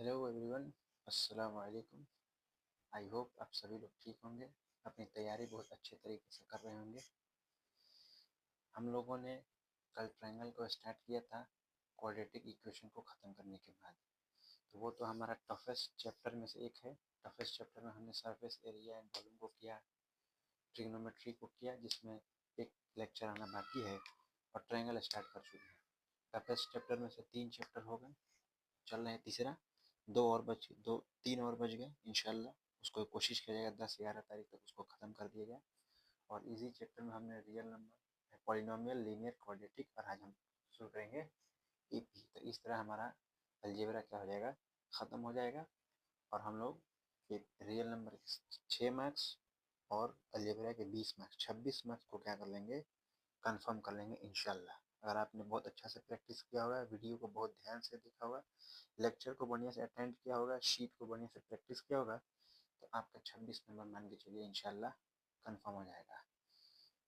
Hello everyone, अस्सलाम वालेकुम। I hope आप सभी लोग ठीक होंगे, अपनी तैयारी बहुत अच्छे तरीके से कर रहे होंगे। हम लोगों ने कल ट्रायंगल को स्टार्ट किया था क्वाड्रेटिक इक्वेशन को ख़त्म करने के बाद। तो वो तो हमारा टफेस्ट चैप्टर में से एक है। टफेस्ट चैप्टर में हमने सरफेस एरिया एंड वॉल्यूम को किया, ट्रिग्नोमेट्री को किया, जिसमें एक लेक्चर आना बाकी है, और ट्रायंगल स्टार्ट कर चुके हैं। टफेस्ट चैप्टर में से 3 चैप्टर हो गए, चल रहे हैं तीसरा। 3 और बच गए इंशाल्लाह। उसको कोशिश किया जाएगा 10-11 तारीख तक उसको ख़त्म कर दिया जाए। और इसी चैप्टर में हमने real number, polynomial, linear, quadratic, और आज हम शुरू करेंगे एपी। तो इस तरह हमारा अलजेब्रा क्या हो जाएगा, ख़त्म हो जाएगा। और हम लोग एक रियल नंबर के 6 मार्क्स और अलजेब्रा के 20 मार्क्स, 26 मार्क्स को क्या कर लेंगे, कंफर्म कर लेंगे इंशाल्लाह। अगर आपने बहुत अच्छा से प्रैक्टिस किया होगा, वीडियो को बहुत ध्यान से देखा होगा, लेक्चर को बढ़िया से अटेंड किया होगा, शीट को बढ़िया से प्रैक्टिस किया होगा, तो आपका 26 नंबर मान के चलिए इंशाल्लाह कंफर्म हो जाएगा।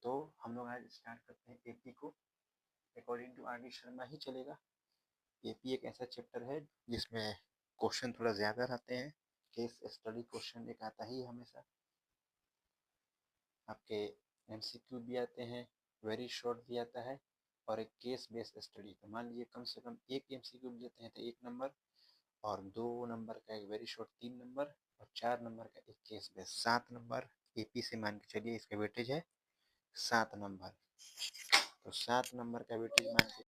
तो हम लोग आज स्टार्ट करते हैं एपी को। According to R D Sharma ही चलेगा। एपी एक ऐसा चैप्टर है जिसमें क्वेश्चन थोड़ा ज़्यादा रहते हैं। केस स्टडी क्वेश्चन एक आता ही हमेशा। आपके एमसीक्यू भी आते हैं, वेरी शॉर्ट भी आता है, और एक केस बेस्ड स्टडी। तो मान लीजिए कम से कम एक एमसीक्यू लेते हैं तो 1 नंबर, और 2 नंबर का एक वेरी शॉर्ट 3 नंबर, और 4 नंबर का एक केस बेस 7 नंबर। एपी से मान के चलिए इसका वेटेज है 7 नंबर। तो 7 नंबर का वेटेज मान के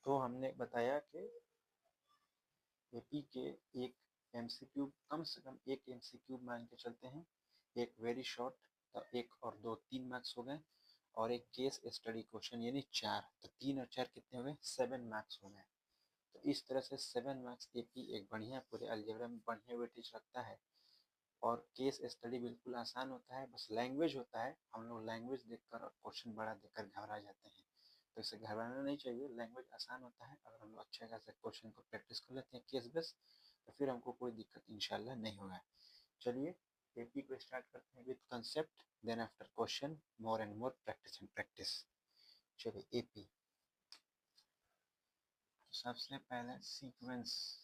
तो हमने बताया कि एपी के एक एमसीक्यू, कम से कम एक एमसीक्यू मान के चलते हैं, एक वेरी शॉर्ट, तो 1 और 2 3 मार्क्स हो गए, और एक केस स्टडी क्वेश्चन यानी 4। तो 3 और 4 कितने हो गए, 7 मार्क्स हो गए। तो इस तरह से 7 मार्क्स एपी एक बढ़िया पूरे अलजेब्रा में बढ़िया वेटेज रखता है। और केस स्टडी बिल्कुल आसान होता है, बस लैंग्वेज होता है। हम लोग लैंग्वेज देखकर और क्वेश्चन बड़ा देखकर घबरा जाते हैं, तो इससे घबराना नहीं चाहिए। लैंग्वेज आसान होता है। अगर हम लोग अच्छे खासे क्वेश्चन को प्रैक्टिस कर लेते हैं केस बेस, तो फिर हमको कोई दिक्कत इंशाल्लाह नहीं होगा। चलिए एपी को स्टार्ट करते हैं with concept, then after question, more and more practice and practice. चलिए एपी, सबसे पहले सीक्वेंस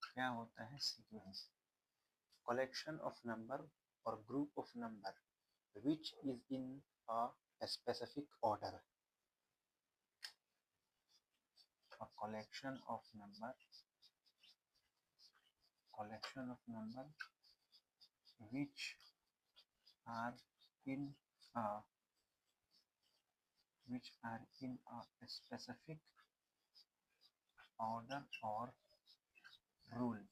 क्या होता है। Sequence collection of number or group of number which is in a specific order. A collection of number which are in a specific order or rule.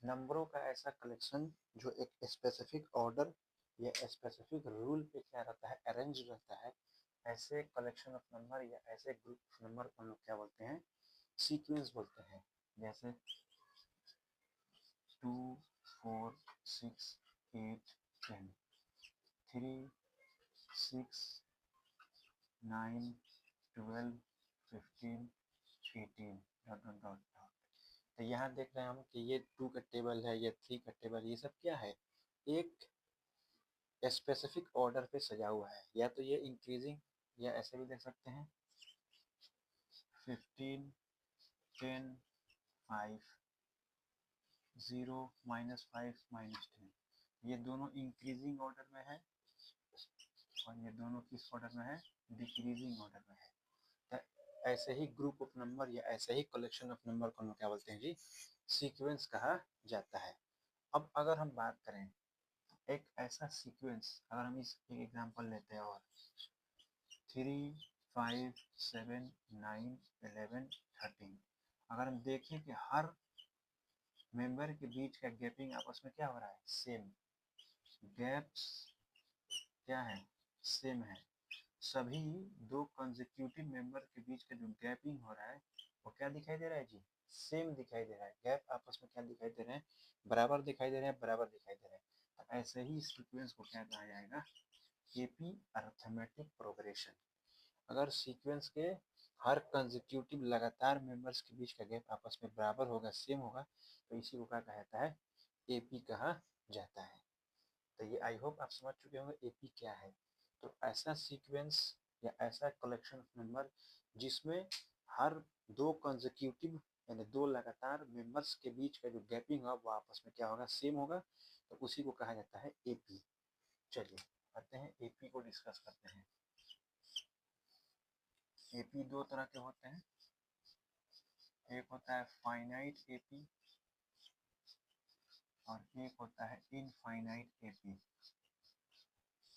नंबरों का ऐसा collection जो एक स्पेसिफिक ऑर्डर या स्पेसिफिक रूल पे क्या रहता है, अरेंज रहता है। ऐसे कलेक्शन ऑफ नंबर या ऐसे ग्रुप ऑफ नंबर को हम लोग क्या बोलते हैं, सीक्वेंस बोलते हैं। जैसे 2 4 6 8 10, 3 6 9 12 15 18 डॉट डॉट डॉट। तो यहाँ देख रहे हैं हम कि ये 2 का टेबल है, ये 3 का टेबल, ये सब क्या है, एक स्पेसिफिक ऑर्डर पे सजा हुआ है। या तो ये इंक्रीजिंग, या ऐसे भी देख सकते हैं 15 10 5 0 -5 -10। ये दोनों इंक्रीजिंग ऑर्डर में है, और ये दोनों किस ऑर्डर में है, डिक्रीजिंग ऑर्डर में है। तो ऐसे ही ग्रुप ऑफ नंबर या ऐसे ही कलेक्शन ऑफ नंबर को हम क्या बोलते हैं जी, सीक्वेंस कहा जाता है। अब अगर हम बात करें एक ऐसा सीक्वेंस, अगर हम इस एक एग्जांपल लेते हैं, और 3 5 7 9 11 13, अगर हम देखें कि हर मेंबर के बीच का गैपिंग आपस में क्या हो रहा है, सेम। गैप्स क्या है, सेम है। सभी दो कंसेक्यूटिव मेंबर के बीच का जो गैपिंग हो रहा है वो क्या दिखाई दे रहा है जी, सेम दिखाई दे रहा है। गैप आपस में क्या दिखाई दे रहे हैं, बराबर दिखाई दे रहे हैं, बराबर दिखाई दे रहे हैं। तो ऐसे ही सीक्वेंस को क्या कहा जाएगा, एपी अरिथमेटिक प्रोग्रेशन। अगर सीक्वेंस के हर कंसेक्यूटिव लगातार मेंबर्स के बीच का गैप आपस में बराबर होगा, सेम होगा, तो इसी को क्या कहा जाता है, एपी कहा जाता है। तो ये आई होप आप समझ चुके होंगे एपी क्या है। तो ऐसा सीक्वेंस या ऐसा कलेक्शन ऑफ नंबर जिसमें हर दो कंसेक्यूटिव यानी दो लगातार मेंबर्स के बीच का जो गैपिंग होगा वो आपस में क्या होगा, सेम होगा, तो उसी को कहा जाता है एपी। चलिए आते हैं एपी को डिस्कस करते हैं। एपी दो तरह के होते हैं, एक होता है फाइनाइट एपी और एक होता है इनफाइनाइट एपी।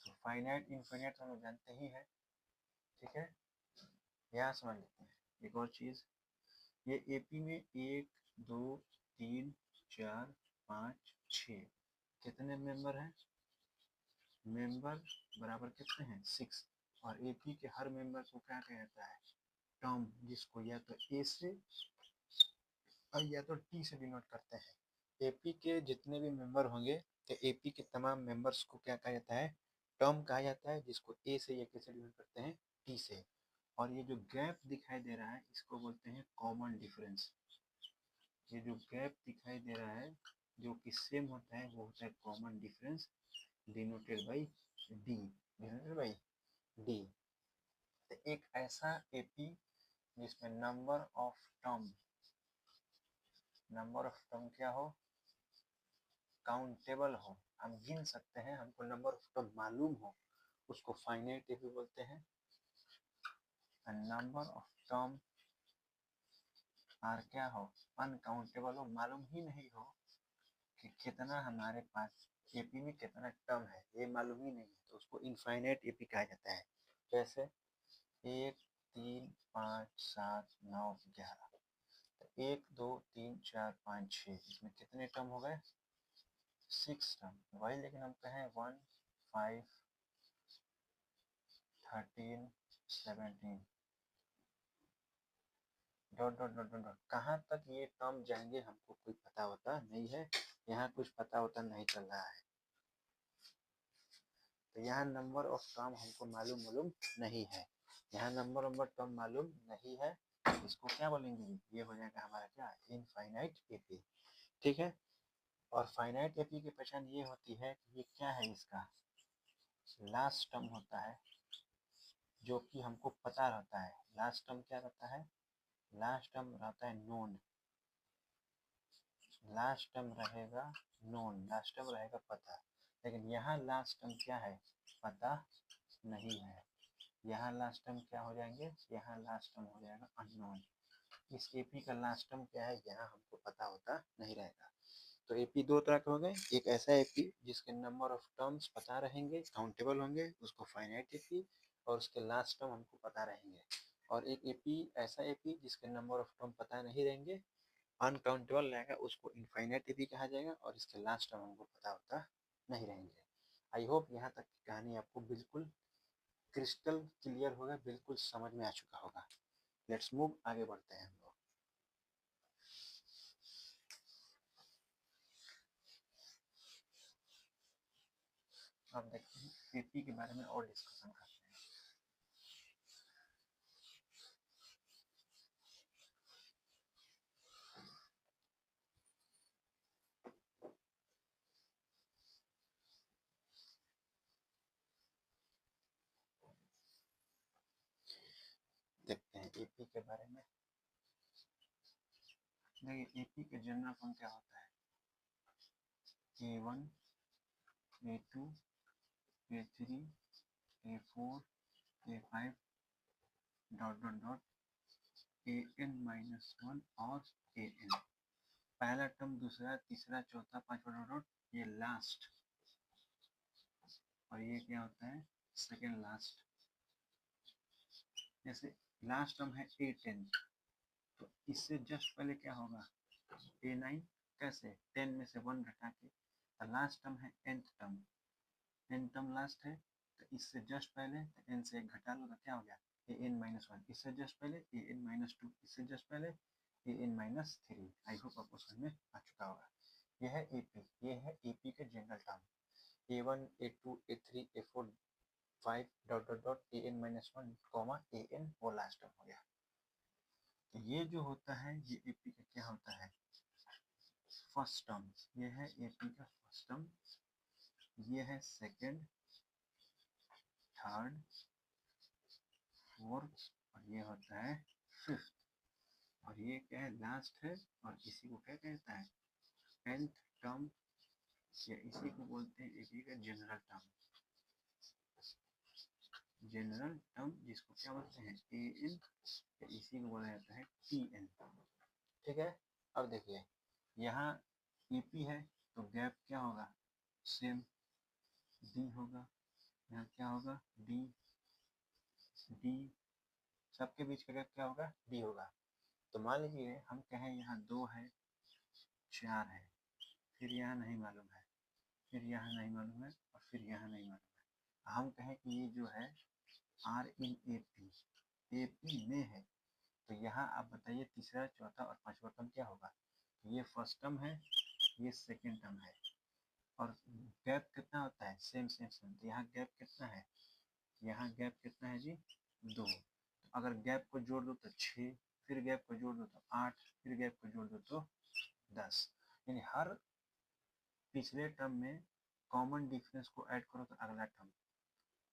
तो फाइनाइट इनफाइनाइट हम लोग जानते ही हैं, ठीक है, यहाँ समझ लेते हैं। एक और चीज, ये एपी में 1 2 3 4 5 6 कितने मेंबर हैं, मेंबर बराबर कितने हैं, 6। और एपी के हर मेंबर को क्या कहा जाता है, टर्म, जिसको या तो ए से और या तो टी से डिनोट करते हैं। एपी के जितने भी मेंबर होंगे तो एपी के तमाम मेंबर्स को क्या कहा जाता है, टर्म कहा जाता है, जिसको ए से या कैसे डिनोट करते हैं, टी से। और ये जो गैप दिखाई दे रहा है इसको बोलते हैं कॉमन डिफरेंस। ये जो गैप दिखाई दे रहा है जो कि सेम होता है वो होता है common difference, denoted by D, denoted by D. तो एक ऐसा एपी जिसमें नंबर ऑफ टर्म क्या हो, काउंटेबल हो, हम गिन सकते हैं, हमको नंबर ऑफ टर्म मालूम हो, उसको फाइनाइट एपी बोलते हैं। नंबर ऑफ टर्म आर क्या हो, अनकाउंटेबल हो, मालूम ही नहीं हो कि कितना हमारे पास एपी में कितना टर्म है, ये मालूम ही नहीं है, तो उसको इनफाइनाइट एपी कहा जाता है। जैसे 1 3 5 7 9 11, तो 1 2 3 4 5 6 इसमें कितने टर्म हो गए, 6 टर्म वही। लेकिन हम कहें 1 5 13 17 dot dot dot dot dot, कहाँ तक ये टर्म जाएंगे हमको कोई पता होता नहीं है, यहाँ कुछ पता होता नहीं चल रहा है। तो यहाँ नंबर ऑफ टर्म हमको मालूम नहीं है, यहाँ नंबर ऑफ टर्म मालूम नहीं है, इसको क्या बोलेंगे, ये हो जाएगा हमारा क्या, इनफाइनाइट एपी, ठीक है। और फाइनाइट एपी की पहचान ये होती है कि ये क्या है, इसका लास्ट टर्म होता है जो कि हमको पता रहता है। लास्ट टर्म क्या रहता है, लास्ट टर्म रहता है नोन, लास्ट टर्म रहेगा नोन, लास्ट टर्म रहेगा पता। लेकिन यहाँ लास्ट टर्म क्या है, पता नहीं है। यहाँ लास्ट टर्म क्या हो जाएंगे, यहाँ लास्ट टर्म हो जाएगा अननोन। इस एपी का लास्ट टर्म क्या है, यहाँ हमको पता होता नहीं रहेगा। तो एपी दो तरह के हो गए, एक ऐसा एपी जिसके नंबर ऑफ टर्म्स पता रहेंगे, काउंटेबल होंगे, उसको फाइनाइट एपी, और उसके लास्ट टर्म हमको पता रहेंगे। और एक एपी ऐसा एपी जिसके नंबर ऑफ टर्म पता नहीं रहेंगे, अनकाउंटेबल रहेगा, उसको इनफाइनाइट एपी कहा जाएगा, और इसके लास्ट टर्म हमको पता होता नहीं रहेंगे। आई होप यहाँ तक की कहानी आपको बिल्कुल क्रिस्टल क्लियर होगा, बिल्कुल समझ में आ चुका होगा। लेट्स मूव, आगे बढ़ते हैं हम लोग। अब देखते हैं एपी के बारे में और डिस्कशन करते हैं। देखते हैं एपी के बारे में। देखिए एपी के जनरल फॉर्म क्या होता है, A1 A2 A3 A4 A5 dot dot dot AN-1 और AN। पहला टर्म, दूसरा, तीसरा, चौथा, पांचवा डॉट डॉट, ये लास्ट, और ये क्या होता है, सेकेंड लास्ट। जैसे लास्ट टर्म है A10, तो इससे जस्ट पहले क्या होगा, A9। कैसे, 10 में से 1 घटा के, लास्ट टर्म है nth term, nth term last है, तो इससे जस्ट पहले n से एक घटा लो तो क्या हो गया an-1, इससे जस्ट पहले an-2, इससे जस्ट पहले an-3। आई होप आपको समझ में आ चुका होगा। यह है AP, ये है AP के general term a1 a2 a3 a4 5 dot dot dot an-1 comma an वो लास्ट टर्म हो गया। तो ये जो होता है ये AP का क्या होता है फर्स्ट टर्म, ये है AP का फर्स्ट टर्म, ये है सेकंड, थर्ड, फोर्थ और ये होता है फिफ्थ, और ये क्या है लास्ट है, और इसी को क्या कहता है nth टर्म, या इसी को बोलते हैं AP का जनरल टर्म, जनरल टर्म जिसको क्या बोलते हैं AN, या इसी को बोला जाता है TN। ठीक है, अब देखिए यहाँ EP है तो गैप क्या होगा सेम D होगा, यहाँ क्या होगा D, D सबके बीच का गैप क्या होगा D होगा। तो मान लीजिए हम कहें यहाँ 2 है 4 है, फिर यहाँ नहीं मालूम है, फिर यहाँ नहीं मालूम है, और फिर यहाँ नहीं मालूम है। हम कहें कि ये जो है R in AP, AP में है, तो यहाँ आप बताइए तीसरा चौथा और पांचवा टर्म क्या होगा। ये फर्स्ट टर्म है, ये सेकंड टर्म है, और गैप कितना होता है सेम सेम सेम। तो यहाँ गैप कितना है, यहाँ गैप कितना है जी 2। तो अगर गैप को जोड़ दो तो 6, फिर गैप को जोड़ दो तो 8, फिर गैप को जोड़ दो तो 10। यानी हर पिछले टर्म में कॉमन डिफरेंस को ऐड करो तो अगला टर्म,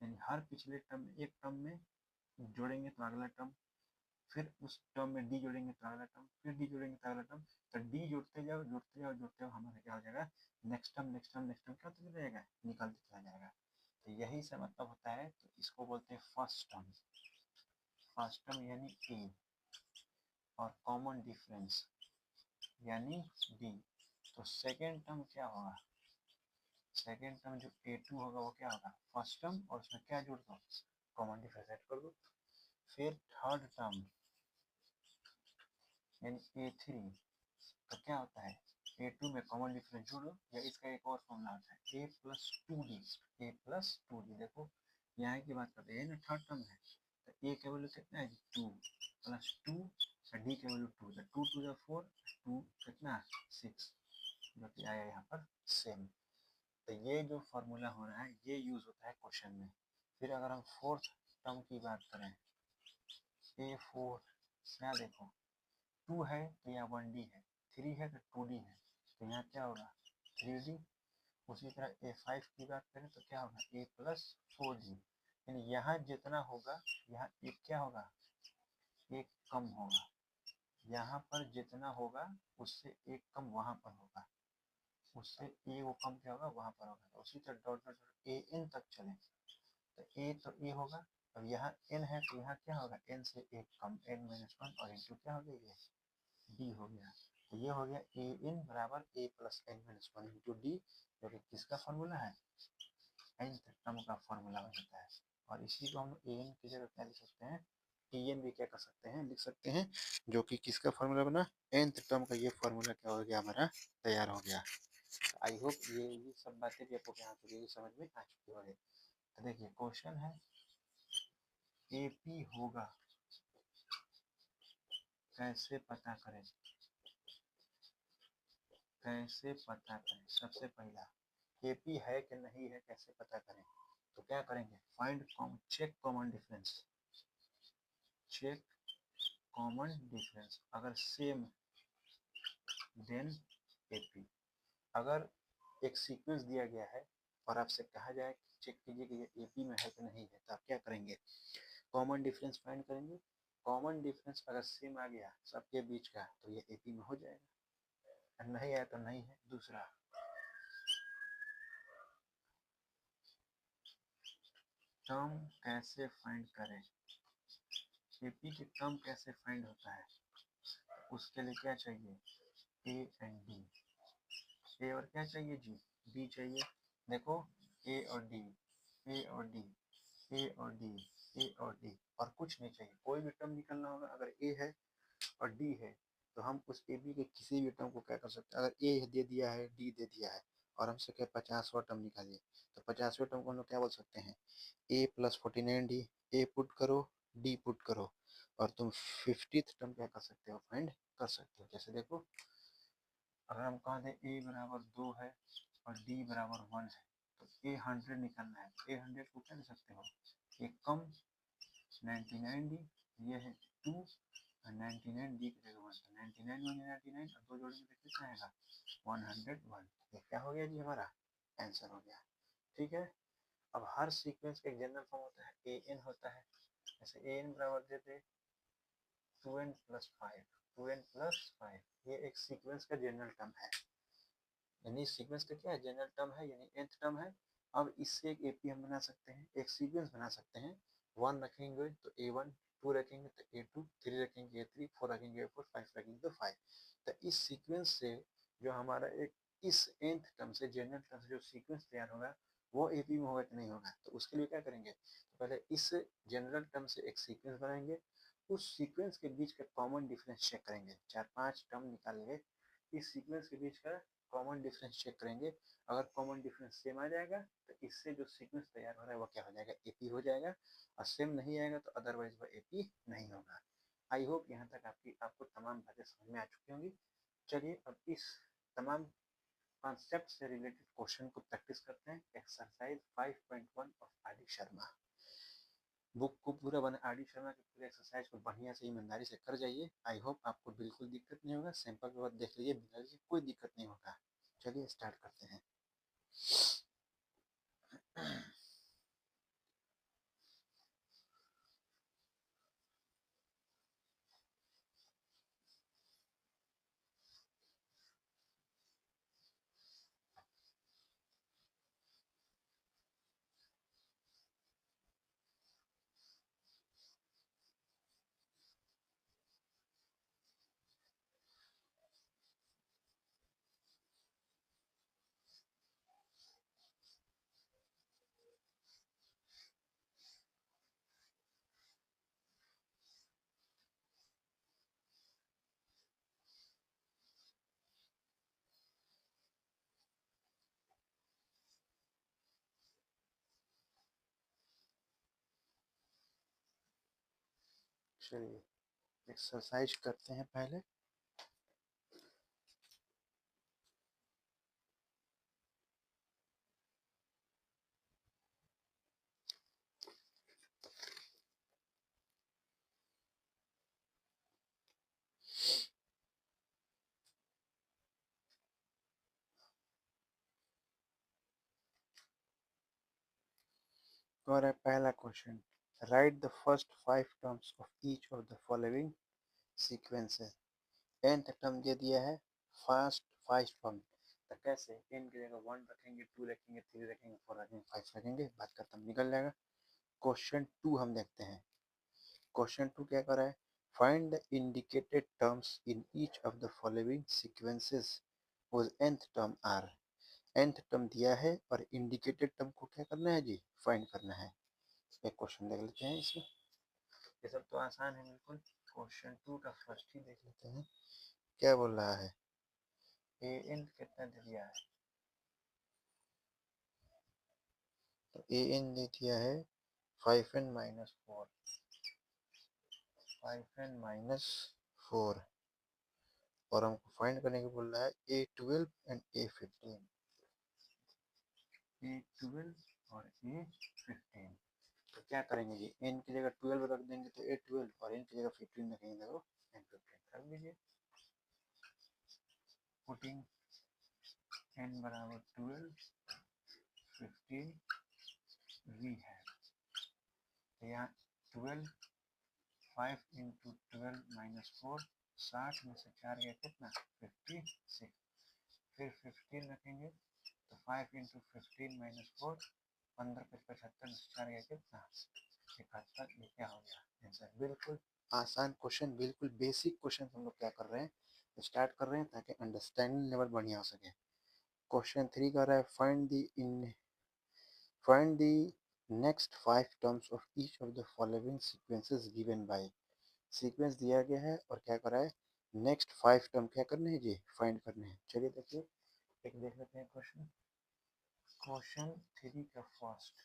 यानी हर पिछले टर्म में एक टर्म में जोड़ेंगे तो अगला टर्म, फिर उस टर्म में डी जोड़ेंगे तो अगला टर्म, फिर डी जोड़ेंगे तो अगला टर्म। तो डी जोड़ते जाओ जोड़ते जाओ जोड़ते जाओ, हमारा क्या हो जाएगा next term next term next term क्या होता जाएगा निकलते चला जाएगा। तो यही से मतलब होता है, तो इसको बोलते हैं फर्स्ट टर्म, फर्स्ट टर्म यानी ए, और कॉमन डिफरेंस यानी डी। तो सेकेंड टर्म क्या होगा, सेकेंड टर्म जो A2 होगा वो क्या होगा फर्स्ट टर्म, और उसमें क्या जोड़ दो कॉमन डिफरेंस ऐड कर दो। फिर थर्ड टर्म यानी A3, तो क्या होता है A2 में कॉमन डिफरेंस जोड़ो, या इसका एक और फॉर्मूला होता है A+2D, A+2D। देखो यहाँ की बात करते हैं ना, थर्ड टर्म है तो A का वैल्यू कितना है 2 प्लस 2, और D का वैल्यू 2, तो 2 टू द 4, 2 कितना 6, जो कि आया यहाँ पर सेम। तो ये जो फॉर्मूला हो रहा है ये यूज होता है क्वेश्चन में। फिर अगर हम फोर्थ टर्म की बात करें A4, यहाँ देखो 2 है तो यहाँ 1D है, 3 है तो 2D है, तो यहाँ क्या होगा 3D। उसी तरह A5 की बात करें तो क्या होगा A+4D, यानी यहाँ जितना होगा यहाँ एक क्या होगा एक कम होगा, यहाँ पर जितना होगा उससे एक कम वहाँ पर होगा, उससे ए वो कम क्या होगा वहाँ पर होगा। तो उसी तरह डॉट डॉट डॉट AN तक चले तो ए तो ए होगा, अब यहाँ n है तो यहाँ क्या होगा n से एक कम n-1, और इंटू क्या हो गया ये d हो गया। तो ये हो गया AN बराबर A+n-1 इंटू डी, जो कि किसका फॉर्मूला है nth टर्म का फॉर्मूला बनता है। और इसी को हम AN की जगह क्या लिख सकते हैं TN भी क्या कर सकते हैं लिख सकते हैं, जो कि किसका फॉर्मूला बना nth टर्म का। ये फॉर्मूला क्या हो गया हमारा तैयार हो गया। आई होप ये सब बातें भी आपको यहाँ पे समझ में आ चुकी होगी। तो देखिए क्वेश्चन है AP होगा कैसे पता करें, कैसे पता करें। सबसे पहला AP है कि नहीं है कैसे पता करें, तो क्या करेंगे find check common difference, check common difference. अगर सेम देन AP, अगर एक सीक्वेंस दिया गया है और आपसे कहा जाए चेक कीजिए कि ये AP में है कि नहीं है, तो आप क्या करेंगे कॉमन डिफरेंस फाइंड करेंगे। कॉमन डिफरेंस अगर सेम आ गया सबके बीच का तो ये AP में हो जाएगा, नहीं आया तो नहीं है। दूसरा टर्म कैसे फाइंड करें, AP की टर्म कैसे फाइंड होता है, उसके लिए क्या चाहिए A एंड D, ए और क्या चाहिए जी B चाहिए। देखो A और D, A और D, A और D, A और D, और कुछ नहीं चाहिए, कोई भी टर्म निकलना होगा। अगर A है और D है तो हम उस AB के किसी भी टर्म को क्या कर सकते हैं, अगर A दे दिया है D दे दिया है और हमसे क्या 50वां टर्म निकालिए। तो 50वें टर्म को हम लोग क्या बोल सकते हैं, a plus 49d। a put करो, d पुट करो, और तुम 50th टर्म क्या कर सकते हो, फाइंड कर सकते हो। जैसे देखो, अगर हम कह दें a बराबर 2 है और d बराबर 1 है, तो a 100 निकालना है। a 100 को क्या ले सकते हो, एक कम 99d, ये है 2 और 99d की जगह 1, तो 99 1 99 और 2 जोड़ेंगे तो कितना आएगा, 101। ये क्या हो गया जी, हमारा आंसर हो गया। ठीक है। अब हर सीक्वेंस का एक जनरल फॉर्म होता है, ए एन होता है। जैसे ए एन बराबर देते 2n प्लस 5, 2n प्लस 5, ये एक सीक्वेंस का जनरल टर्म है। यानी सीक्वेंस का क्या है, जनरल टर्म है, यानी nth टर्म है। अब इससे एक एपी हम बना सकते हैं, एक सीक्वेंस बना सकते हैं। 1 रखेंगे तो a1, 2 रखेंगे तो a2, 3 रखेंगे a3, 4 रखेंगे a4, 5 रखेंगे तो 5। तो इस सीक्वेंस से जो हमारा एक इस nth टर्म से जनरल टर्म से जो सीक्वेंस तैयार होगा वो एपी में होगा कि नहीं होगा। तो उसके लिए क्या करेंगे, तो पहले इस जनरल टर्म से एक सीक्वेंस बनाएंगे, उस सीक्वेंस के बीच का कॉमन डिफरेंस चेक करेंगे, 4-5 टर्म निकालेंगे, इस सीक्वेंस के बीच का कॉमन डिफरेंस चेक करेंगे। अगर कॉमन डिफरेंस सेम आ जाएगा तो इससे जो सीक्वेंस तैयार हो रहा है वो क्या हो जाएगा, एपी हो जाएगा। और सेम नहीं आएगा तो अदरवाइज वो एपी नहीं होगा। आई होप यहाँ तक आपको तमाम बातें समझ में आ चुकी होंगी। चलिए अब इस तमाम कॉन्सेप्ट से रिलेटेड क्वेश्चन को प्रैक्टिस करते हैं। Exercise 5.1 of are D Sharma. Book को पूरा बना, आर डी शर्मा के पूरे एक्सरसाइज को बढ़िया से ईमानदारी से कर जाइए। आई होप आपको बिल्कुल दिक्कत नहीं होगा। सैंपल के बाद देख लीजिए, बिना कोई दिक्कत नहीं होगा। चलिए स्टार्ट करते हैं। चलिए एक्सरसाइज करते हैं पहले। और पहला question, right the first 5 terms of each of the following sequences. nth term दे दिया है, फर्स्ट 5 टर्म। तो कैसे, n की जगह 1 रखेंगे, 2 रखेंगे, 3 रखेंगे, 4 रखेंगे, 5 रखेंगे, बात खत्म, निकल जाएगा। क्वेश्चन 2 हम देखते हैं। क्वेश्चन 2 क्या कर रहा है, find the indicated terms in each of the following sequences whose nth term are. nth term दिया है और इंडिकेटेड टर्म को क्या करना है जी, फाइंड करना है। एक क्वेश्चन देख लेते हैं इसमें। ये सब तो आसान है बिल्कुल। क्वेश्चन 2 का फर्स्ट ही देख लेते हैं, क्या बोल रहा है। ए एन कितना दे दिया है, तो ए एन दे दिया है 5n माइनस 4, 5n माइनस 4, और हमको फाइंड करने को बोल रहा है A12 एंड A15, A12 और A15। तो क्या करेंगे जी, n की जगह 12 रख देंगे तो A12, और n की जगह 15 रखेंगे तो n15 रख दीजिए। पुटिंग n बराबर 12, 15 वी है, तो यहाँ 12, 5 इंटू 12 माइनस 4, 60 में से 4 गया कितना, 56। फिर 15 रखेंगे तो 5 इंटू 15 माइनस 4, 15 5 75 में से 4 गया कितना, 71। ये क्या हो गया आंसर। बिल्कुल आसान क्वेश्चन, बिल्कुल बेसिक क्वेश्चन हम लोग क्या कर रहे हैं, स्टार्ट कर रहे हैं ताकि अंडरस्टैंडिंग लेवल बढ़िया हो सके। क्वेश्चन 3 कर रहा है, find the next 5 terms of each of the following sequences given by. Sequence दिया गया है और क्या कर रहा है, नेक्स्ट 5 टर्म क्या करने हैं जी, फाइंड करने हैं। चलिए देखिए, एक देख लेते हैं क्वेश्चन। क्वेश्चन 3 का फर्स्ट,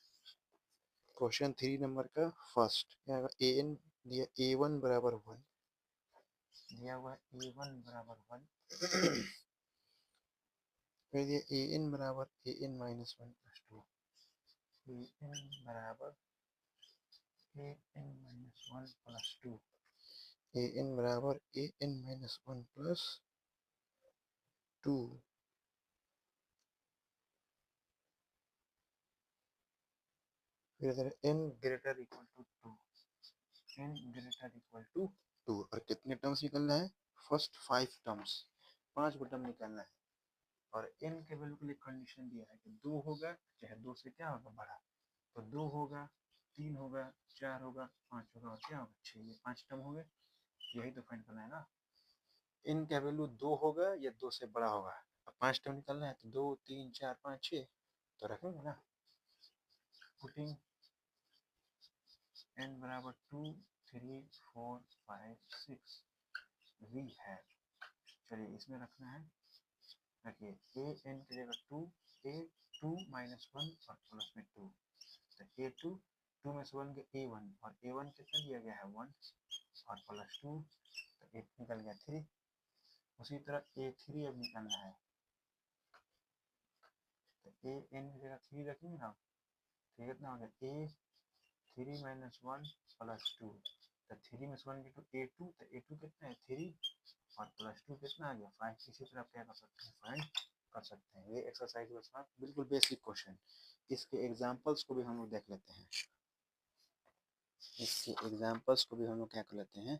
क्वेश्चन 3 नंबर का फर्स्ट क्या होगा, ए एन दिया A1 बराबर 1 दिया हुआ है, A1 बराबर 1 फिर दिया AN बराबर AN माइनस 1 प्लस 2, AN बराबर AN माइनस 1 प्लस 2, AN बराबर AN माइनस 1 प्लस 2, फिर इधर n greater equal to 2, n greater equal to 2, और कितने टर्म्स निकलना है, फर्स्ट 5 टर्म्स, 5 को टर्म निकालना है, और n के वैल्यू के लिए कंडीशन दिया है कि 2 होगा चाहे 2 से क्या होगा बड़ा, तो 2 होगा, 3 होगा, 4 होगा, 5 होगा और क्या होगा 6, ये 5 टर्म हो गए, यही तो फाइंड करना है ना। n का वैल्यू 2 होगा या 2 से बड़ा होगा, अब 5 टर्म निकालना है तो 2 3 4 5 6 तो रखेंगे ना, पुटिंग n बराबर 2 3 4 5 6 वी है, चलिए इसमें रखना है, रखिए ए एन की जगह 2, ए 2 माइनस 1 और प्लस में 2, तो ए 2, 2 में से 1 गया A1 और A1 कितना दिया गया है 1 और प्लस 2, तो ए निकल गया 3, उसी तरह A3 अब निकालना है, तो ए एन की जगह 3 रखेंगे ना, तो कितना हो गया ए 3 माइनस 1 प्लस 2, तो 3 में से 1 गया तो A2, तो A2 कितना है 3 और प्लस 2 कितना आ गया 5, इसी तरह आप क्या कर सकते हैं फाइंड कर सकते हैं। ये एक्सरसाइज के साथ बिल्कुल बेसिक क्वेश्चन, इसके एग्जांपल्स को भी हम लोग देख लेते हैं, इसके एग्जांपल्स को भी हम लोग क्या कर लेते हैं,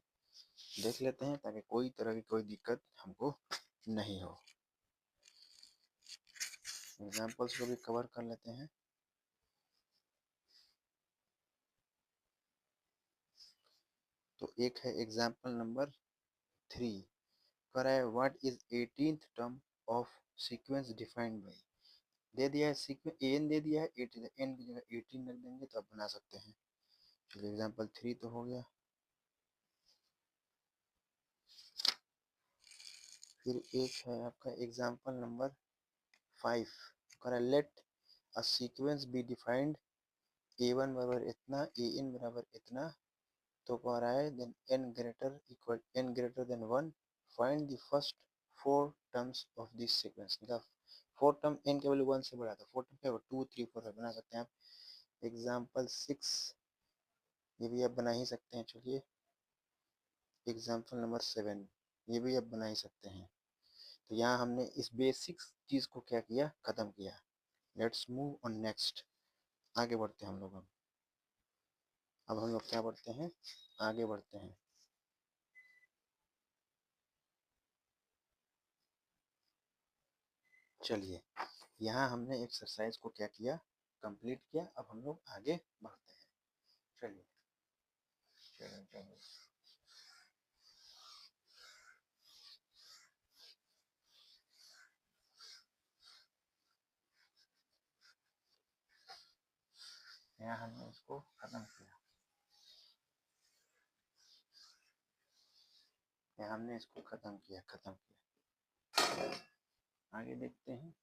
देख लेते हैं, ताकि कोई तरह की कोई दिक्कत हमको नहीं हो, एग्जांपल्स को भी कवर कर लेते हैं। तो एक है एग्जांपल नंबर 3, कह रहा है what is 18th term of sequence defined by, दे दिया है सीक्वेंस एन दे दिया है 18, एन की जगह 18 रख देंगे तो आप बना सकते हैं। चलिए एग्जांपल 3 तो हो गया, फिर एक है आपका एग्जांपल नंबर 5, कह रहा है let a sequence be defined A1 बराबर इतना, AN बराबर इतना, तो कह रहा है then n greater than 1, find the first 4 terms of this sequence, मतलब 4 टर्म n के वैल्यू 1 से बड़ा था, 4 टर्म क्या होगा 2 3 4 बना सकते हैं आप। एग्जांपल 6 ये भी आप बना ही सकते हैं, चलिए एग्जांपल नंबर 7 ये भी आप बना ही सकते हैं। तो यहाँ हमने इस बेसिक चीज को क्या किया, खत्म किया। लेट्स मूव ऑन नेक्स्ट, आगे बढ़ते हैं हम लोग, अब हम लोग क्या बढ़ते हैं, आगे बढ़ते हैं। चलिए यहाँ हमने एक्सरसाइज को क्या किया, कंप्लीट किया, अब हम लोग आगे बढ़ते हैं। चलिए चलो चलो, यहाँ हमने इसको खत्म किया, यहाँ हमने इसको खत्म किया, आगे देखते हैं।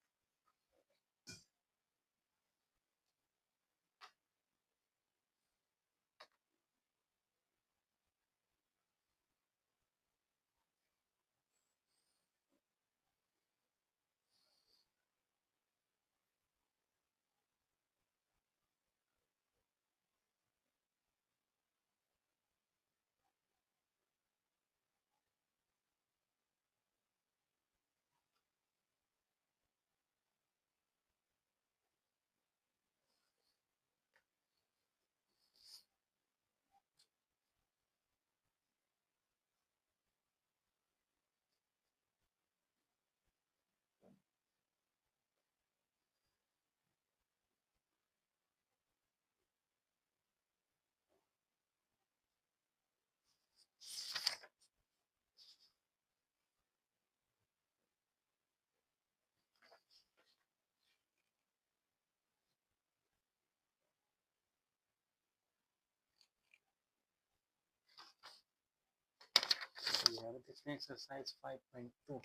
यहाँ देखते हैं एक्सरसाइज 5.2,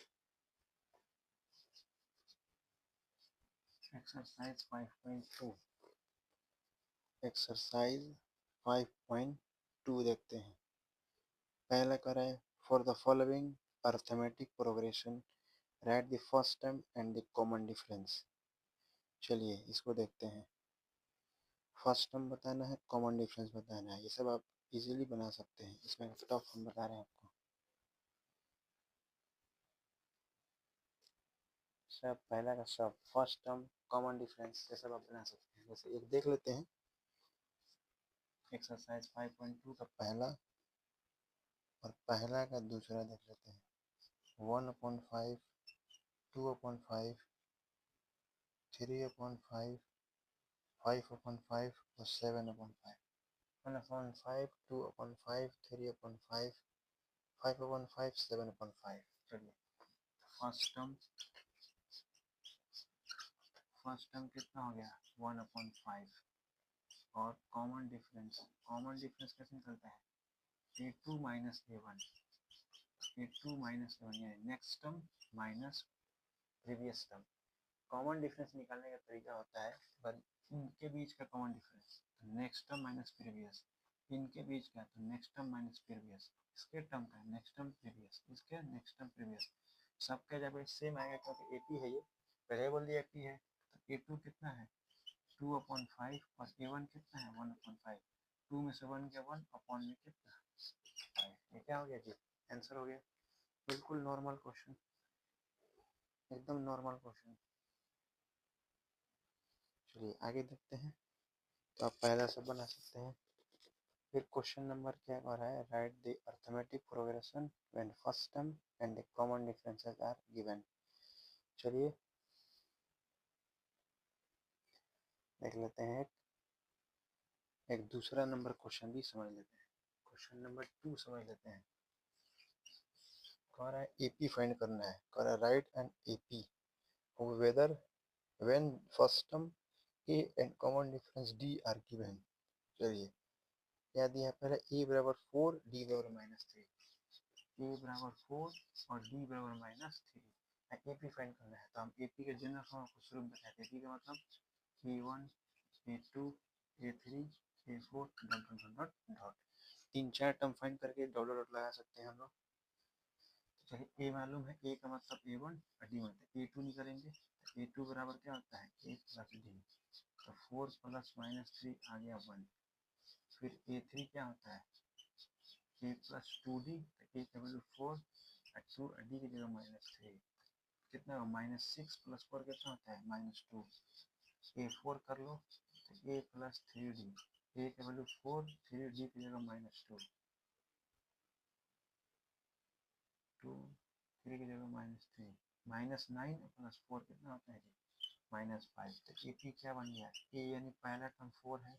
एक्सरसाइज 5.2 एक्सरसाइज 5.2 देखते हैं। पहला करें for the following arithmetic progression right the first term and the common difference. चलिए इसको देखते हैं। फर्स्ट टर्म बताना है, कॉमन डिफरेंस बताना है। ये सब आप इजीली बना सकते हैं, इसमें टफ हम बता रहे हैं आपको। सब पहला का सब फर्स्ट टर्म कॉमन डिफरेंस ये सब आप बना सकते हैं। जैसे एक देख लेते हैं, एक्सरसाइज 5.2 का पहला और पहला का दूसरा देख लेते हैं। 1/5, 2/5, 3/5, 5/5 और 7/5। 1/5, 2/5, 3/5, 5/5, 7/5। चलिए फर्स्ट टर्म कितना हो गया 1/5 और कॉमन डिफरेंस कैसे निकलता है a2 माइनस a1 यानी next term minus previous term. Common difference निकालने का तरीका होता है पर इनके बीच का कॉमन डिफरेंस तो नेक्स्ट टर्म माइनस प्रीवियस, इनके बीच का तो नेक्स्ट टर्म माइनस प्रीवियस, इसके टर्म का नेक्स्ट टर्म प्रीवियस, इसके नेक्स्ट टर्म प्रीवियस। सबका जब सेम आएगा क्योंकि एपी है, ये पहले बोल दिया एपी है तो ए2 कितना है 2/5 और a1 कितना है 1/5। 2 में से 1 गया 1 अपॉन में कितना 5। ये क्या हो गया जी, आंसर हो गया। बिल्कुल नॉर्मल क्वेश्चन, एकदम नॉर्मल क्वेश्चन। चलिए आगे देखते हैं। तो आप पहला सब बना सकते हैं। फिर क्वेश्चन नंबर क्या हो रहा है, write the arithmetic progression when first term and the common differences are given. चलिए देख लेते हैं, एक दूसरा नंबर क्वेश्चन भी समझ लेते हैं। क्वेश्चन नंबर 2 समझ लेते हैं। कह रहा है एपी फाइंड करना है, कह रहा है write and AP whether when first term A and common difference D are given. चलिए क्या दिया है, पहले ए बराबर 4 डी बराबर -3, ए बराबर 4 और डी बराबर -3। एपी फाइंड करना है तो हम एपी के जनरल फॉर्म को शुरू में बताते हैं। एपी का मतलब A1 A2 A3 A4 dot dot dot dot, 3-4 term find करके डॉट डॉट लगा सकते हैं हम लोग। चलिए ए मालूम है, ए का मतलब ए1 और डी मतलब ए2 निकालेंगे। ए2 बराबर क्या होता है ए प्लस डी, तो 4 प्लस -3 आ गया 1। फिर ए3 क्या होता है ए प्लस 2d, तो ए का वैल्यू 4 और 2 डी की जगह -3 कितना हो -6 प्लस 4 कितना होता है -2। ए4 कर लो तो ए प्लस 3d, ए का वैल्यू 4 3d की जगह -2, 2 3 की जगह -3, -9 प्लस 4 कितना होता है जी -5। तो ए पी क्या बन गया, ए यानी पहला टर्म 4 है,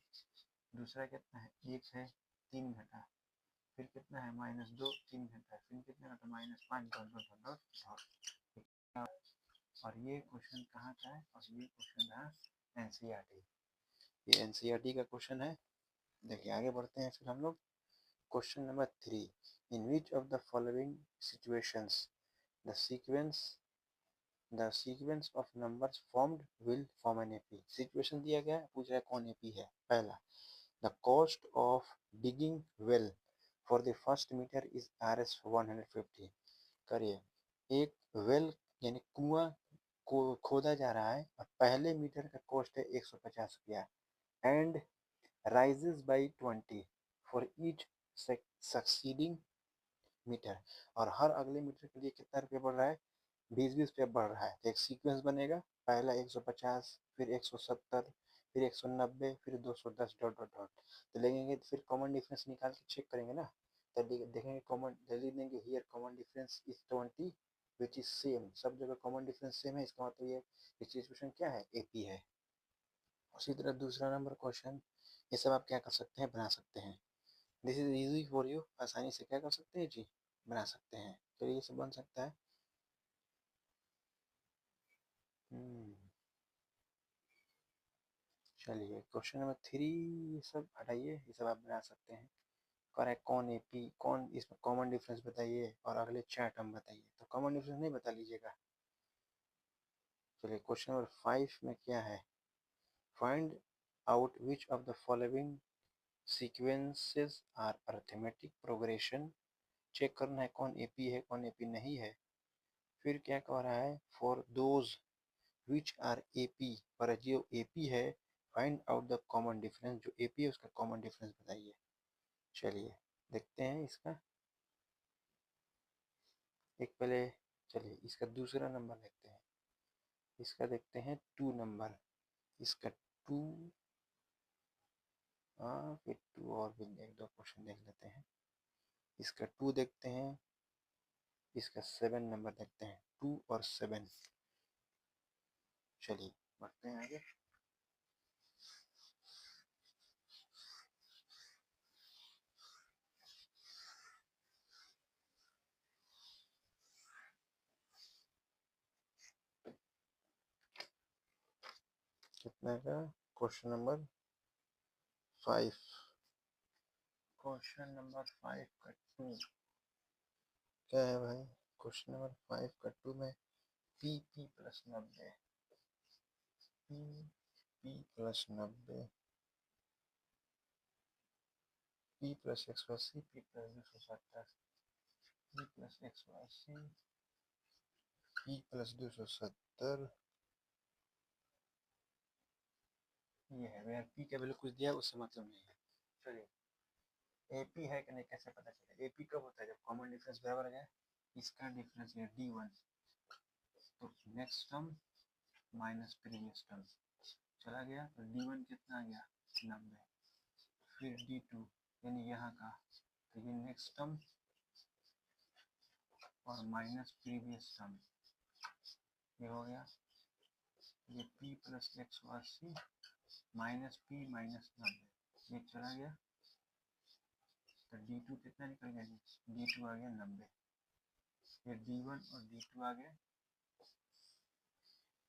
दूसरा कितना है 1 है 3 घटा, फिर कितना है -2 3 घटा, फिर कितना घटा -5 डॉट डॉट डॉट डॉट। और ये क्वेश्चन कहाँ का है, और ये क्वेश्चन रहा एनसीईआरटी, ये एनसीईआरटी का क्वेश्चन है। देखिए आगे बढ़ते हैं फिर हम लोग। Question number 3, in which of the following situations the sequence of numbers formed will form an AP. Situation दिया गया है, पूछ रहा है कौन एपी है। पहला, the cost of digging well for the first metre is Rs 150। करिए, एक वेल यानी कुआं को खोदा जा रहा है और पहले मीटर का कॉस्ट है 150 रुपया, and rises by 20 for each succeeding metre, और हर अगले मीटर के लिए कितना रुपया बढ़ रहा है 20-20 रुपया बढ़ रहा है। तो एक सीक्वेंस बनेगा, पहला 150, फिर 170, फिर 190, फिर 210 डॉट डॉट डॉट। तो लेंगे फिर कॉमन डिफरेंस निकाल के चेक करेंगे ना, तो देखेंगे कॉमन लिख देंगे here common difference is 20 which is same, सब जगह कॉमन डिफरेंस सेम है, इसका मतलब ये सिचुएशन क्या है एपी है। उसी तरह दूसरा नंबर क्वेश्चन, ये सब आप क्या कर सकते हैं बना सकते हैं। This is easy for you, आसानी से क्या कर सकते हैं जी बना सकते हैं। तो ये सब बन सकता है। चलिए क्वेश्चन नंबर 3, ये सब हटाइए, ये सब आप बना सकते हैं। करेक्ट कौन एपी, कौन इसमें कॉमन डिफरेंस बताइए और अगले 4 टर्म बताइए। तो कॉमन डिफरेंस नहीं बता लीजिएगा। चलिए क्वेश्चन नंबर 5 में क्या है, find out which of the following sequences are arithmetic progression. Check करना है कौन एपी है कौन एपी नहीं है। फिर क्या कह रहा है, for those which are AP, पर जो एपी है find out the common difference, जो एपी है उसका कॉमन डिफरेंस बताइए। चलिए देखते हैं इसका, एक पहले चलिए इसका दूसरा नंबर देखते हैं, इसका देखते हैं 2 नंबर, इसका 2, हाँ फिर 2 और भी एक दो क्वेश्चन देख लेते हैं। इसका 2 देखते हैं, इसका 7 नंबर देखते हैं, 2 और 7। चलिए बढ़ते हैं आगे। कितना का, क्वेश्चन नंबर 5, क्वेश्चन नंबर 5 का 2 क्या है भाई, क्वेश्चन नंबर 5 का 2 में P P plus 90, P P plus 90, P plus 180, P plus 270, P plus 180, P plus 270, ये है यार, पी का वैल्यू कुछ दिया उससे मतलब नहीं है। चलिए एपी है कि नहीं कैसे पता चले, एपी कब होता है जब कॉमन डिफरेंस बराबर आ जाए, इसका डिफरेंस है D1, तो next term minus previous term चला गया, तो D1 कितना आ गया 90, फिर D2 यानी यहाँ का, तो ये नेक्स्ट टर्म और माइनस प्रीवियस टर्म, ये हो गया, ये P plus 180 minus P minus 90, ये चला गया, तो D2 कितना निकल गया जी, D2 आ गया 90, फिर D1 और D2 आ गए,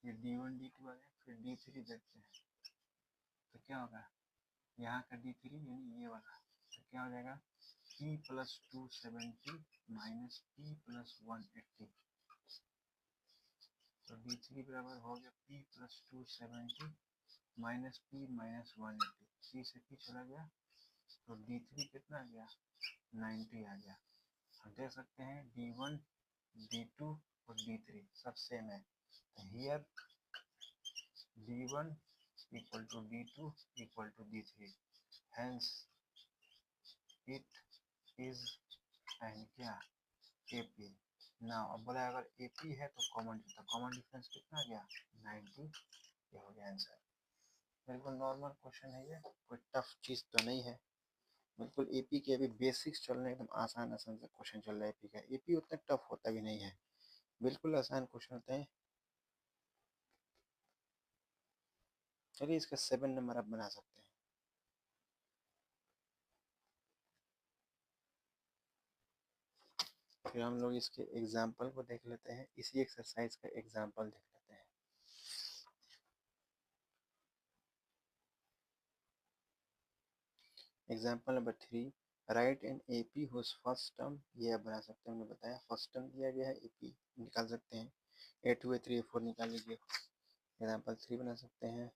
ये D1 D2 आ गया, फिर D3 देखते हैं, तो क्या होगा, यहाँ का D3 यानी ये वाला, तो क्या हो जाएगा P plus 270 minus P plus 180, तो D3 बराबर हो गया P plus 270 minus P minus 180, C से P चला गया, तो D3 कितना आ गया 90 आ गया। हम देख सकते हैं D1 D2 और D3 सब सेम है, तो here D1 equal to D2 equal to D3, hence it is and क्या AP। नाउ अब बोला अगर AP है तो कॉमन डिफरेंस कितना आ गया 90, ये हो गया आंसर। बिल्कुल नॉर्मल क्वेश्चन है, ये कोई टफ चीज़ तो नहीं है, बिल्कुल एपी के अभी बेसिक्स चल रहे हैं, एकदम आसान आसान से क्वेश्चन चल रहा है एपी का, एपी उतना टफ होता भी नहीं है, बिल्कुल आसान क्वेश्चन होते हैं। चलिए इसका 7 नंबर आप बना सकते हैं। फिर हम लोग इसके एग्जाम्पल को देख लेते हैं, इसी एक्सरसाइज का एग्जाम्पल देख लेते हैं। Example number 3, write an AP whose first term, ये आप बना सकते हैं, हमने बताया फर्स्ट टर्म दिया गया है, एपी निकाल सकते हैं, A2 A3 A4 निकाल लीजिए। एग्जाम्पल 3 बना सकते हैं।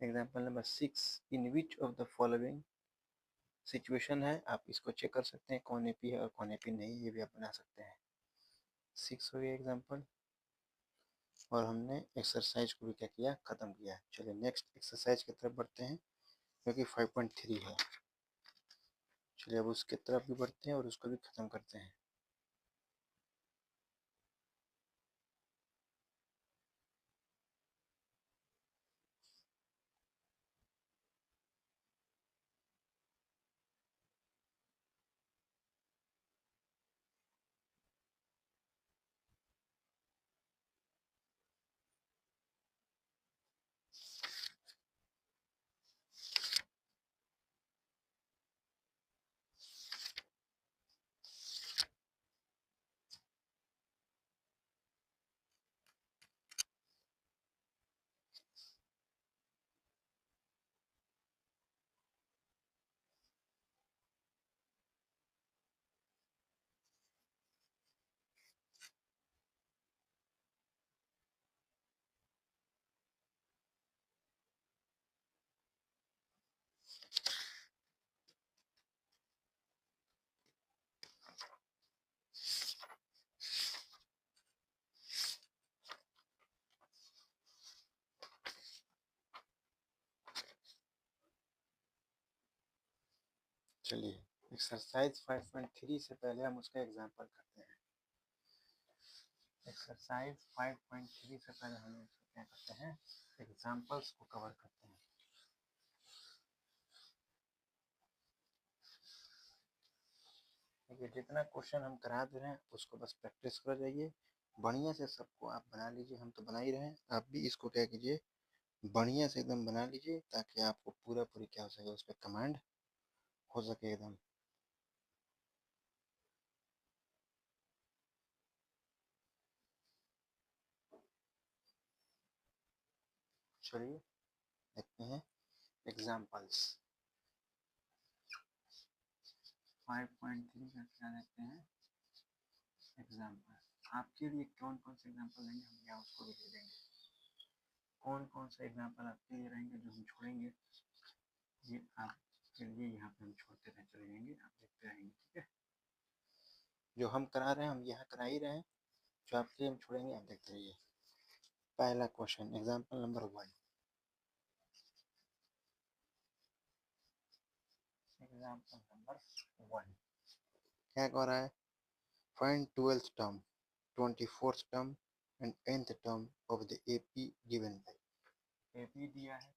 Example number 6, in which of the following situation है, आप इसको चेक कर सकते हैं कौन एपी है और कौन एपी नहीं, ये भी आप बना सकते हैं। 6 हो गया एग्जाम्पल, और हमने एक्सरसाइज को भी क्या किया, खत्म किया। चलिए नेक्स्ट एक्सरसाइज की तरफ बढ़ते हैं, जो कि 5.3 है। चलिए अब उसके तरफ भी बढ़ते हैं और उसको भी खत्म करते हैं। चलिए एक्सरसाइज 5.3 से पहले हम उसका एग्जाम्पल करते हैं। एक्सरसाइज 5.3 से पहले हम उसको क्या करते हैं, एग्जाम्पल्स को कवर करते हैं। देखिए जितना क्वेश्चन हम करा दे रहे हैं उसको बस प्रैक्टिस कर जाइए बढ़िया से, सबको आप बना लीजिए। हम तो बना ही रहे हैं, आप भी इसको क्या कीजिए, बढ़िया से एकदम बना लीजिए ताकि आपको पूरा पूरी क्या हो सके, उस पर कमांड हो सके एकदम। चलिए देखते हैं एग्जाम्पल्स 5.3 का क्या देखते हैं, एग्जाम्पल। आपके लिए कौन कौन से एग्जाम्पल लेंगे हम यहाँ उसको भी दे देंगे। कौन कौन से एग्जाम्पल आपके लिए रहेंगे जो हम छोड़ेंगे, ये आपके लिए यहाँ पे हम छोड़ते रहे चले जाएंगे, आप देखते रहेंगे। ठीक है, जो हम करा रहे हैं हम यहाँ करा ही रहे हैं, जो आपके लिए हम छोड़ेंगे आप देखते रहिए। पहला question example number 1। Example number 1 क्या कह रहा है, find 12th term, 24th term and nth term of the AP given by. AP दिया है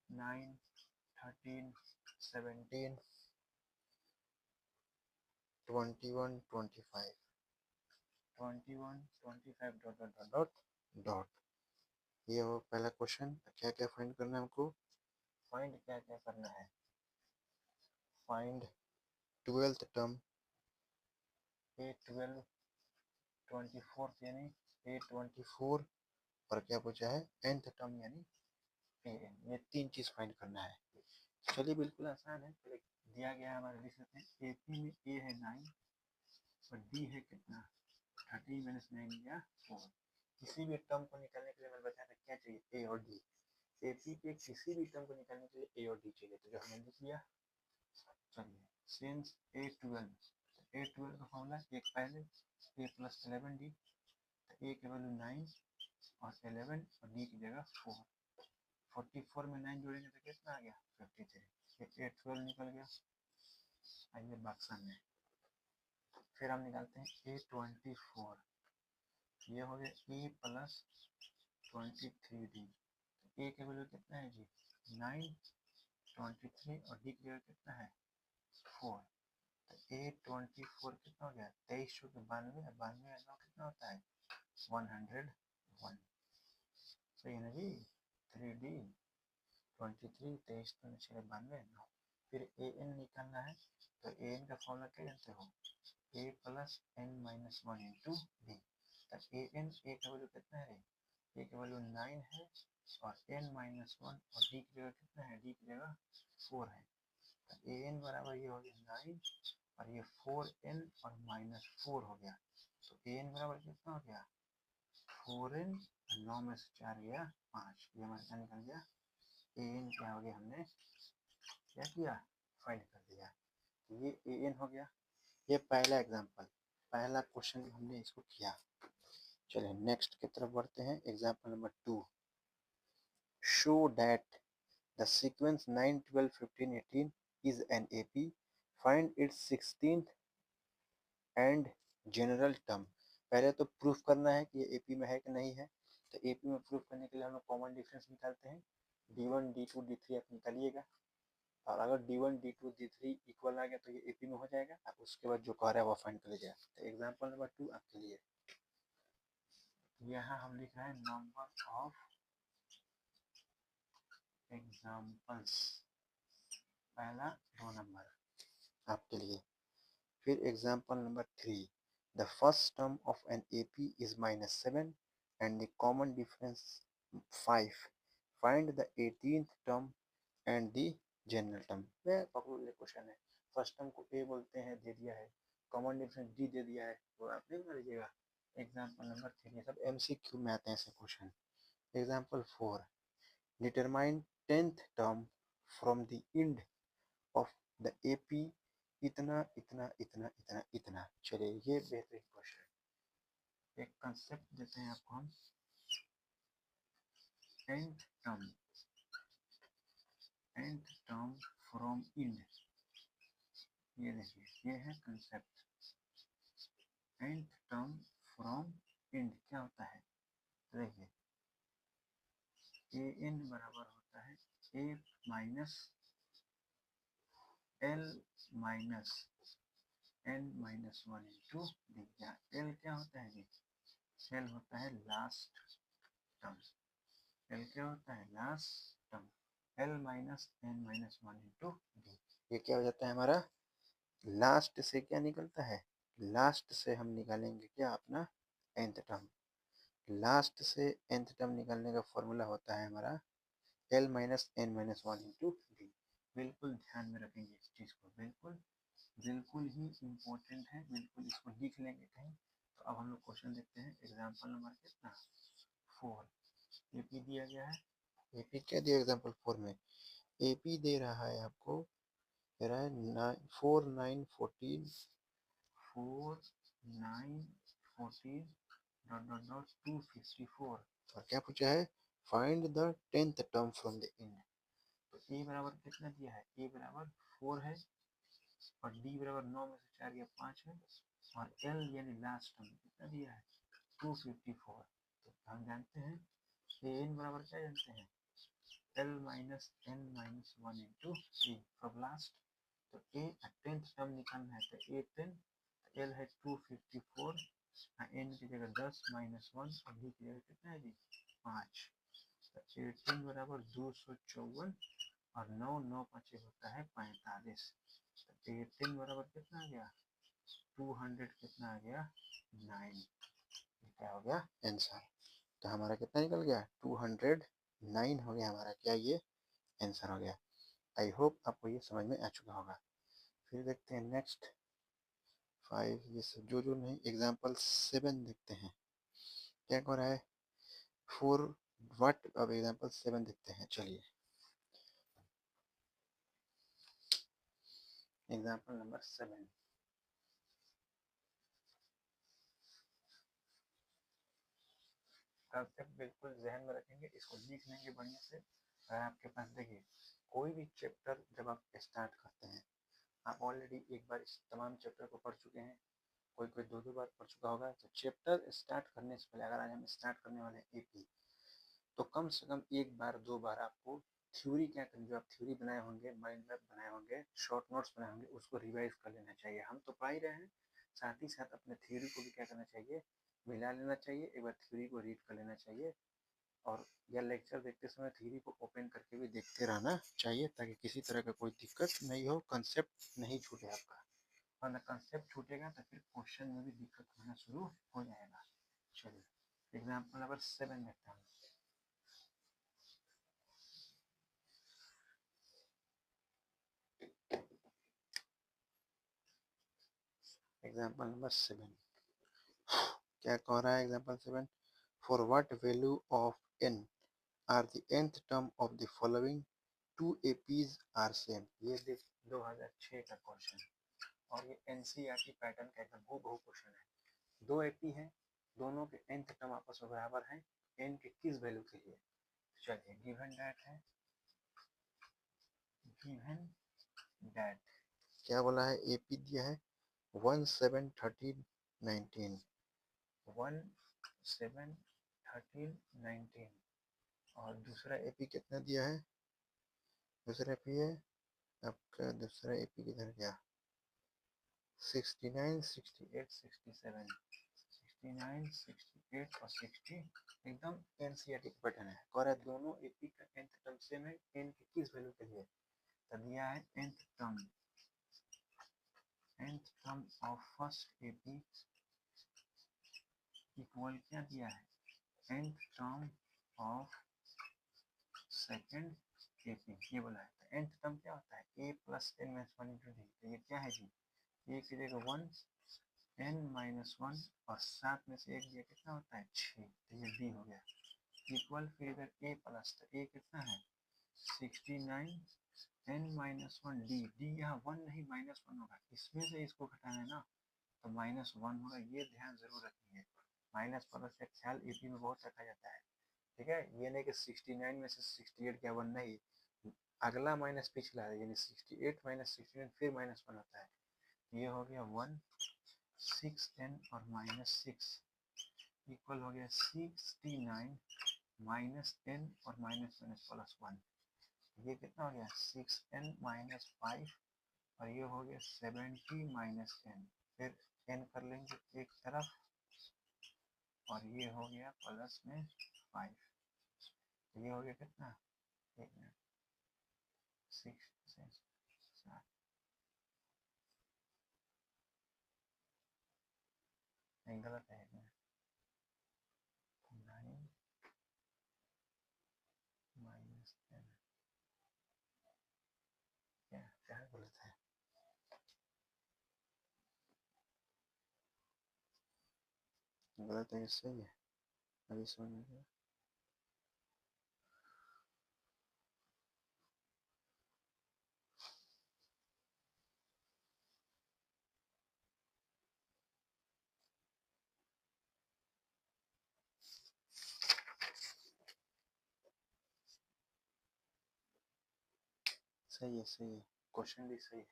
9, 13, 17, 21, 25, 21, 25 dot dot dot dot dot. ये हो पहला क्वेश्चन। क्या क्या फाइंड करना है हमको, फाइंड क्या क्या करना है, find 12th term, A12, 24th यानी A24, और क्या पूछा है nth टर्म यानी AN। ये तीन चीज फाइंड करना है। चलिए बिल्कुल आसान है, पहले दिया गया है हमारे लिख लेते हैं। AP में A है 9 और D है कितना 13 माइनस 9 या 4। किसी भी टर्म को निकालने के लिए मैंने बताया था क्या चाहिए, A और D। AP के किसी भी टर्म को निकालने के लिए A और D चाहिए, तो जो हमने लिख लिया। चलिए सिंस A12, A12 का फॉर्मूला एक पहले A प्लस 11D, तो A की वैल्यू 9 और 11 और D की जगह 4। 44 में 9 जोड़ेंगे तो कितना आ गया 53। फिर A12 निकल गया, आइए बक्सा में। फिर हम निकालते हैं A24, ये हो गया A प्लस 23D। A की वैल्यू कितना है जी 9, 23 और D की वैल्यू कितना है 4। तो A24 कितना हो गया 23 92, 92 कितना होता है 101। सही है ना जी। 3D 23, 23 तो 92 9। फिर AN निकालना है, तो AN का फॉर्मूला क्या जानते हो, A plus n minus 1 into D. तब AN A का वैल्यू कितना है, A का वैल्यू 9 है और n माइनस 1 और D की जगह कितना है, D की जगह 4 है। तो AN बराबर ये हो गया 9 और ये 4n और माइनस 4 हो गया। तो AN बराबर कितना हो गया 4n, 9 में से 4 गया 5, ये हमारे क्या निकल गया AN क्या हो गया, हमने क्या किया फाइंड कर दिया। तो ये AN हो गया। ये पहला एग्जाम्पल, पहला क्वेश्चन हमने इसको किया। चलिए नेक्स्ट की तरफ बढ़ते हैं। Example number 2, show that the sequence 9, 12, 15, 18 is an AP, find its 16th and general term. पहले तो प्रूफ करना है कि ये AP में है कि नहीं है। तो AP में प्रूफ करने के लिए हम लोग कॉमन डिफरेंस निकालते हैं, D1, D2, D3 आप निकालिएगा, और अगर D1, D2, D3 इक्वल आ गया तो ये AP में हो जाएगा। आप उसके बाद जो कह रहा है वो फाइंड कर लीजिएगा। तो एग्जाम्पल नंबर 2 आपके लिए, यहाँ हम लिख रहे हैं नंबर ऑफ एग्जाम्पल्स, पहला 2 नंबर आपके लिए। फिर example number 3, the first term of an AP is -7 and the common difference 5, find the 18th term and the general term. वह पॉपुलर क्वेश्चन है। फर्स्ट टर्म को A बोलते हैं, दे दिया है, कॉमन डिफरेंस D दे दिया है, तो आप नहीं कर लीजिएगा। एग्जाम्पल नंबर 3, ये सब MCQ में आते हैं ऐसे question. Example 4, determine 10th term from the end of the AP इतना इतना इतना इतना इतना। चलिए ये बेहतरीन क्वेश्चन। एक कंसेप्ट देते हैं आपको हम, 10th टर्म फ्रॉम इंड, ये देखिए ये है concept. nth term from end क्या होता है, तो देखिए ए एन बराबर होता है a minus l minus N minus one into d. L क्या होता है जी, एल होता है लास्ट टर्म, एल क्या होता है last term, L minus N minus one into D. ये क्या हो जाता है हमारा, लास्ट से क्या निकलता है, लास्ट से हम निकालेंगे क्या अपना nth टर्म, लास्ट से nth टर्म निकालने का फॉर्मूला होता है हमारा L minus N minus one into D. बिल्कुल ध्यान में रखेंगे इस चीज़ को, बिल्कुल बिल्कुल ही इम्पोर्टेंट है, बिल्कुल इसको लिख लेंगे कहीं। तो अब हम लोग क्वेश्चन देखते हैं, एग्जाम्पल नंबर कितना 4। एपी दिया गया है, एपी क्या दिया एग्जाम्पल 4 में, एपी दे रहा है आपको, दे रहा है 4 9 14 डॉट डॉट डॉट 254 और क्या पूछा है, find the 10th term from the end. तो ए बराबर कितना दिया है, ए बराबर 4 है और डी बराबर 9 में से 4 गया 5 है और एल यानी लास्ट टर्म कितना दिया है 254। तो हम जानते हैं ए एन बराबर क्या जानते हैं, L minus N minus one into D from last. तो ए 10th टर्म निकालना है, तो ए 10, एल है 254, एन की जगह 10 माइनस वन और डी की जगह कितना है जी 5। तो 18 बराबर 254 और 9 9 5 होता है 45। तो 18 बराबर कितना आ गया 200 कितना आ गया 9, क्या हो गया आंसर। तो हमारा कितना निकल गया 209 हो गया हमारा, क्या ये आंसर हो गया। आई होप आपको ये समझ में आ चुका होगा। फिर देखते हैं नेक्स्ट 5, ये सब जो नहीं, एग्जाम्पल 7 देखते हैं क्या हो रहा है 4 व्हाट। अब एग्जाम्पल 7 देखते हैं, चलिए एग्जाम्पल नंबर 7। कंसेप्ट बिल्कुल जहन में रखेंगे, इसको लिख लेंगे बढ़िया से। अगर आपके पास देखिए कोई भी चैप्टर जब आप स्टार्ट करते हैं, आप ऑलरेडी एक बार इस तमाम चैप्टर को पढ़ चुके हैं, कोई कोई दो दो बार पढ़ चुका होगा। तो चैप्टर स्टार्ट करने से पहले अगर आज हम स्टार्ट करने वाले हैं एपी, तो कम से कम एक बार दो बार आपको थ्योरी क्या करनी, जो आप थ्योरी बनाए होंगे, माइंड मैप बनाए होंगे, शॉर्ट नोट्स बनाए होंगे, उसको रिवाइज कर लेना चाहिए। हम तो पढ़ ही रहे हैं, साथ ही साथ अपने थ्योरी को भी क्या करना चाहिए, मिला लेना चाहिए, एक बार थ्योरी को रीड कर लेना चाहिए। और या लेक्चर देखते समय थ्योरी को ओपन करके भी देखते रहना चाहिए, ताकि किसी तरह का कोई दिक्कत नहीं हो, कंसेप्ट नहीं छूटे आपका। और ना कंसेप्ट छूटेगा तो फिर क्वेश्चन में भी दिक्कत होना शुरू हो जाएगा। चलिए एग्जाम्पल नंबर 7 देखते हैं। एग्जाम्पल नंबर 7 क्या कह रहा है example 7, for what value of n are the nth term of the following two APs are same. ये देख 2006 का क्वेश्चन, और ये एनसीईआरटी पैटर्न का एकदम हूबहू क्वेश्चन है। दो एपी हैं, दोनों के nth टर्म आपस में बराबर हैं, n के किस वैल्यू के लिए। चलिए गिवन दैट है, गिवन दैट क्या बोला है, एपी दिया है 1 7 13 19, 1 7 13 19 और दूसरा एपी कितना दिया है, दूसरा एपी है आपका, दूसरा एपी किधर गया 69 68 67, 69 68 और 60 एकदम एनसीईआरटी का पैटर्न है। कह रहा है दोनों एपी का nth टर्म सेम है, n के किस वैल्यू के लिए, तो दिया है nth term of first AP equal क्या दिया है nth term of second AP, ये बोला है। तो nth टर्म क्या होता है a plus n minus one into D, तो ये क्या है जी, a की जगह 1 n माइनस वन और 7 में से एक दिया कितना होता है 6, तो ये d हो गया इक्वल, फिर इधर a प्लस, तो a कितना है 69 n minus one D, D यहाँ 1 नहीं माइनस वन होगा, इसमें से इसको घटाना है ना, तो माइनस वन होगा, ये ध्यान जरूर रखिए। माइनस प्लस का ख्याल एपी में बहुत रखा जाता है, ठीक है। ये नहीं कि 69 में से 68 क्या 1 नहीं, अगला माइनस पिछला है, यानी 68 माइनस 69 फिर -1 होता है। ये हो गया 1 6n और -6 इक्वल हो गया 69 -n और -1 ये कितना हो गया 6n -5 और ये हो गया 70 -n, फिर n कर लेंगे एक तरफ और ये हो गया प्लस में 5, ये हो गया कितना, एक मिनट 6 नहीं गलत है, 9 -10 क्या क्या गलत है, गलत है सही है, अभी समझ में गया। सही है, क्वेश्चन भी सही है।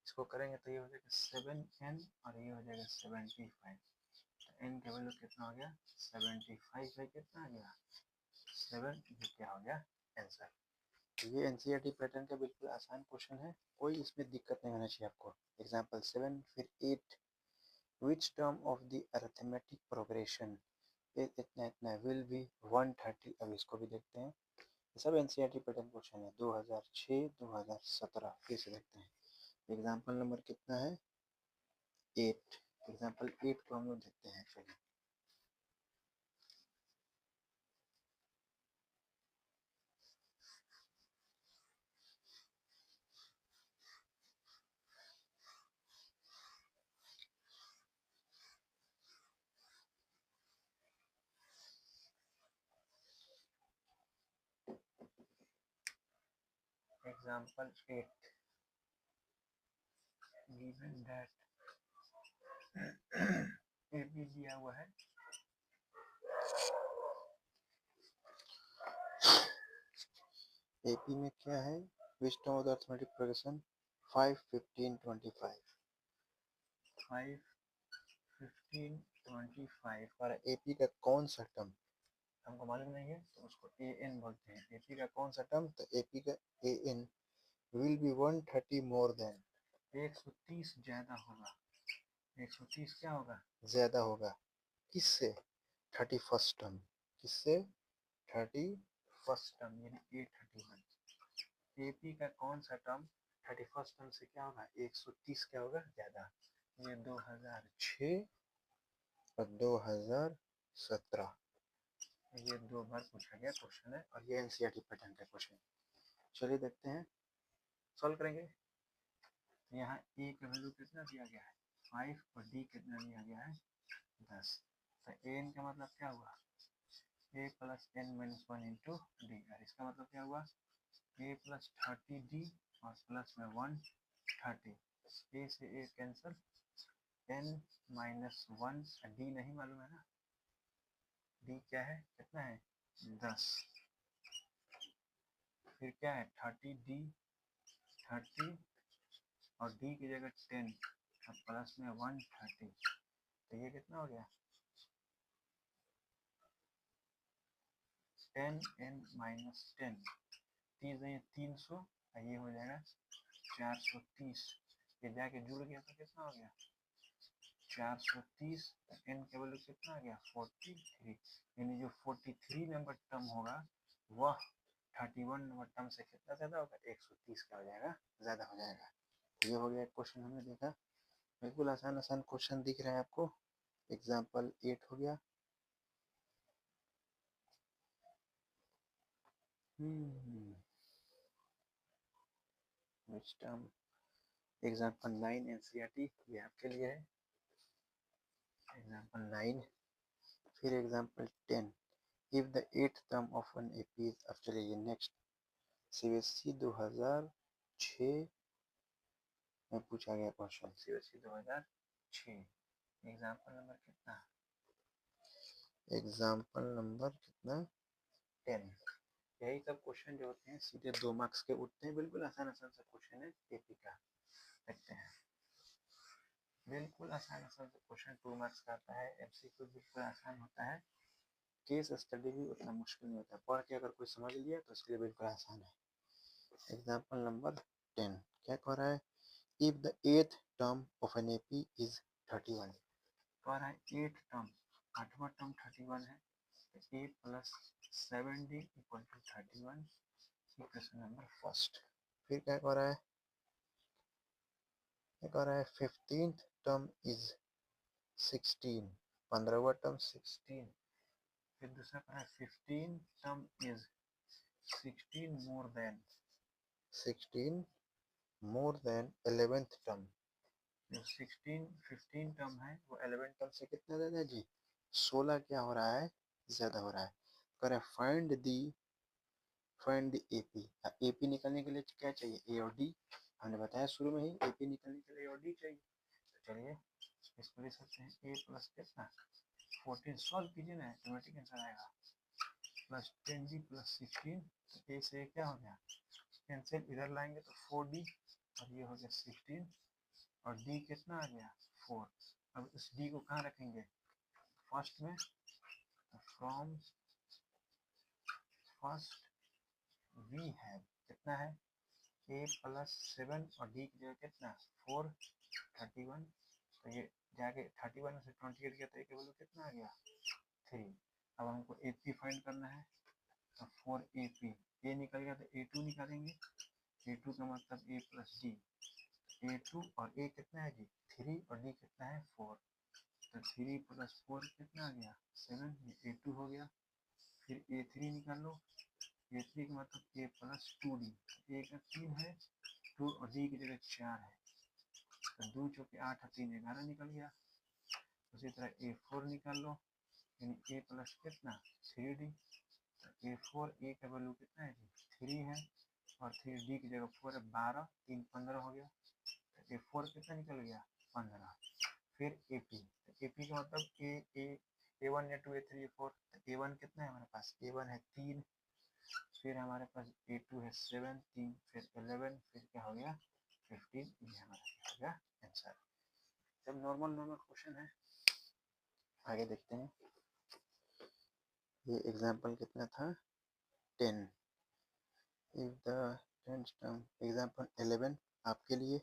इसको करेंगे तो ये हो जाएगा 7n और ये हो जाएगा 75, तो n का वैल्यू कितना हो गया 75 है, कितना आ गया 7, ये क्या हो गया आंसर। ये एनसीईआरटी पैटर्न का बिल्कुल आसान क्वेश्चन है, कोई इसमें दिक्कत नहीं होना चाहिए आपको। एग्जाम्पल 7 फिर 8 which term of the arithmetic progression इतना इतना विल बी 130। अब इसको भी देखते हैं, ये सब एनसीईआरटी पैटर्न क्वेश्चन है 2006 2017। फिर से देखते हैं, एग्जाम्पल नंबर कितना है 8, एग्जाम्पल 8 को हम लोग देखते हैं। चलिए एग्जाम्पल 8, गिवन दैट एबी दिया हुआ है, एपी में क्या है which term of the arithmetic progression 5 15 25 5 15 25 और एपी का कौन सा टर्म हमको मालूम नहीं है, तो उसको ए एन बोलते हैं। एपी का कौन सा टर्म, तो एपी का a n will be 130 more than 130 ज्यादा होगा, 130 क्या होगा ज्यादा होगा, किससे 31st टर्म, किससे 31st टर्म यानी A31। एपी का कौन सा टर्म 31st टर्म से क्या होगा 130 क्या होगा ज्यादा। ये 2006 और 2017 ये 2 बार पूछा गया क्वेश्चन है और ये एनसीईआरटी पैटर्न का क्वेश्चन है। चलिए देखते हैं, सॉल्व करेंगे। तो यहाँ ए का वैल्यू कितना दिया गया है 5 और डी कितना दिया गया है 10, तो एन का मतलब क्या हुआ a plus n minus 1 into d, और इसका मतलब क्या हुआ ए प्लस 30 डी और प्लस में 130, ए से a cancel, n minus 1 d नहीं मालूम है ना, डी क्या है कितना है 10, फिर क्या है 30 डी 30 और डी की जगह 10 और प्लस में 130, तो ये कितना हो गया 10n माइनस 10, 300 ये हो जाएगा 430, ये जाके जुड़ गया तो कितना हो गया 430, तो n के वैल्यू कितना आ गया 43, यानी जो 43 नंबर टर्म होगा वह 31 नंबर टर्म से कितना ज्यादा होगा 130 का हो जाएगा, ज्यादा हो जाएगा। ये हो गया क्वेश्चन हमने देखा, बिल्कुल आसान आसान क्वेश्चन दिख रहे हैं आपको। एग्जाम्पल 8 हो गया। which term, एग्जाम्पल 9 एनसीईआरटी ये आपके लिए है, एग्जाम्पल 9। फिर example 10, if the 8th term of an AP is, अब चलिए नेक्स्ट सीबीएसई 2006 में पूछा गया क्वेश्चन, सीबीएसई 2006, एग्जाम्पल नंबर कितना, एग्जाम्पल नंबर कितना 10। यही सब क्वेश्चन जो होते हैं सीधे 2 मार्क्स के उठते हैं, बिल्कुल आसान आसान सा क्वेश्चन है एपी का। देखते हैं, बिल्कुल आसान आसान सा क्वेश्चन 2 मार्क्स का आता है। एमसीक्यू बिल्कुल आसान होता है, केस स्टडी भी उतना मुश्किल नहीं होता। पढ़ के अगर कोई समझ लिया तो उसके लिए बिल्कुल आसान है। एग्जाम्पल नंबर 10 क्या कह रहा है, if the th term of an AP is 31, कह रहा है एथ टर्म, आठवां टर्म 31 है, तो a plus 7d equal to 31, equation number first. फिर क्या कह रहा है, क्या कह रहा है 15th टर्म इज 16, 15वां टर्म 16। फिर दूसरा कह रहा है 15 term is 16 more than 16 more than 11th term. जो 15 टर्म है वो 11 टर्म से कितना ज़्यादा है जी, 16 क्या हो रहा है, ज़्यादा हो रहा है। कह रहा है फाइंड द एपी। एपी निकालने के लिए क्या चाहिए, ए और डी। हमने बताया शुरू में ही एपी निकालने के लिए ए और डी चाहिए। तो चलिए इसको लिख सकते हैं ए प्लस कितना 14, सॉल्व कीजिए ना, ऑटोमेटिक आंसर आएगा। प्लस 10d प्लस 16, तो ए से क्या हो गया कैंसिल, इधर लाएंगे तो 4d और ये हो गया 16 और डी कितना आ गया 4। अब इस डी को कहाँ रखेंगे फर्स्ट में, तो फ्रॉम फर्स्ट वी हैव कितना है ए प्लस 7 और डी की जगह कितना 4, 31। तो ये जाके 31 में से 28 गया तो ए की वैल्यू कितना आ गया 3। अब हमको ए पी फाइंड करना है, तो 4 ए पी, ए निकल गया तो ए टू निकालेंगे, ए टू का मतलब ए प्लस डी, ए टू और ए कितना है जी 3 और डी कितना है 4, तो 3 प्लस 4 कितना आ गया 7, ये ए टू हो गया। फिर ए थ्री निकाल लो, ए थ्री का मतलब ए प्लस 2d, ए का 3 है 2 और डी की जगह 4 है, तो 2 चौके 8 और 3 11 निकल गया। उसी तरह ए फोर निकाल लो, यानी ए प्लस कितना 3d, तो ए फोर ए का वैल्यू कितना है जी 3 है और 3d की जगह 4 है 12, 3 15 हो गया, तो ए फोर कितना निकल गया 15। फिर ए पी, तो ए पी का मतलब ए वन या two A three A four, तो ए वन कितना है हमारे पास, ए वन है 3, फिर हमारे पास ए टू है 7, 3 फिर 11, फिर क्या हो गया 15, ये हमारा क्या हो गया आंसर। जब नॉर्मल नॉर्मल क्वेश्चन है, आगे देखते हैं। ये एग्जाम्पल कितना था 10, if the 10th term, example 11 आपके लिए।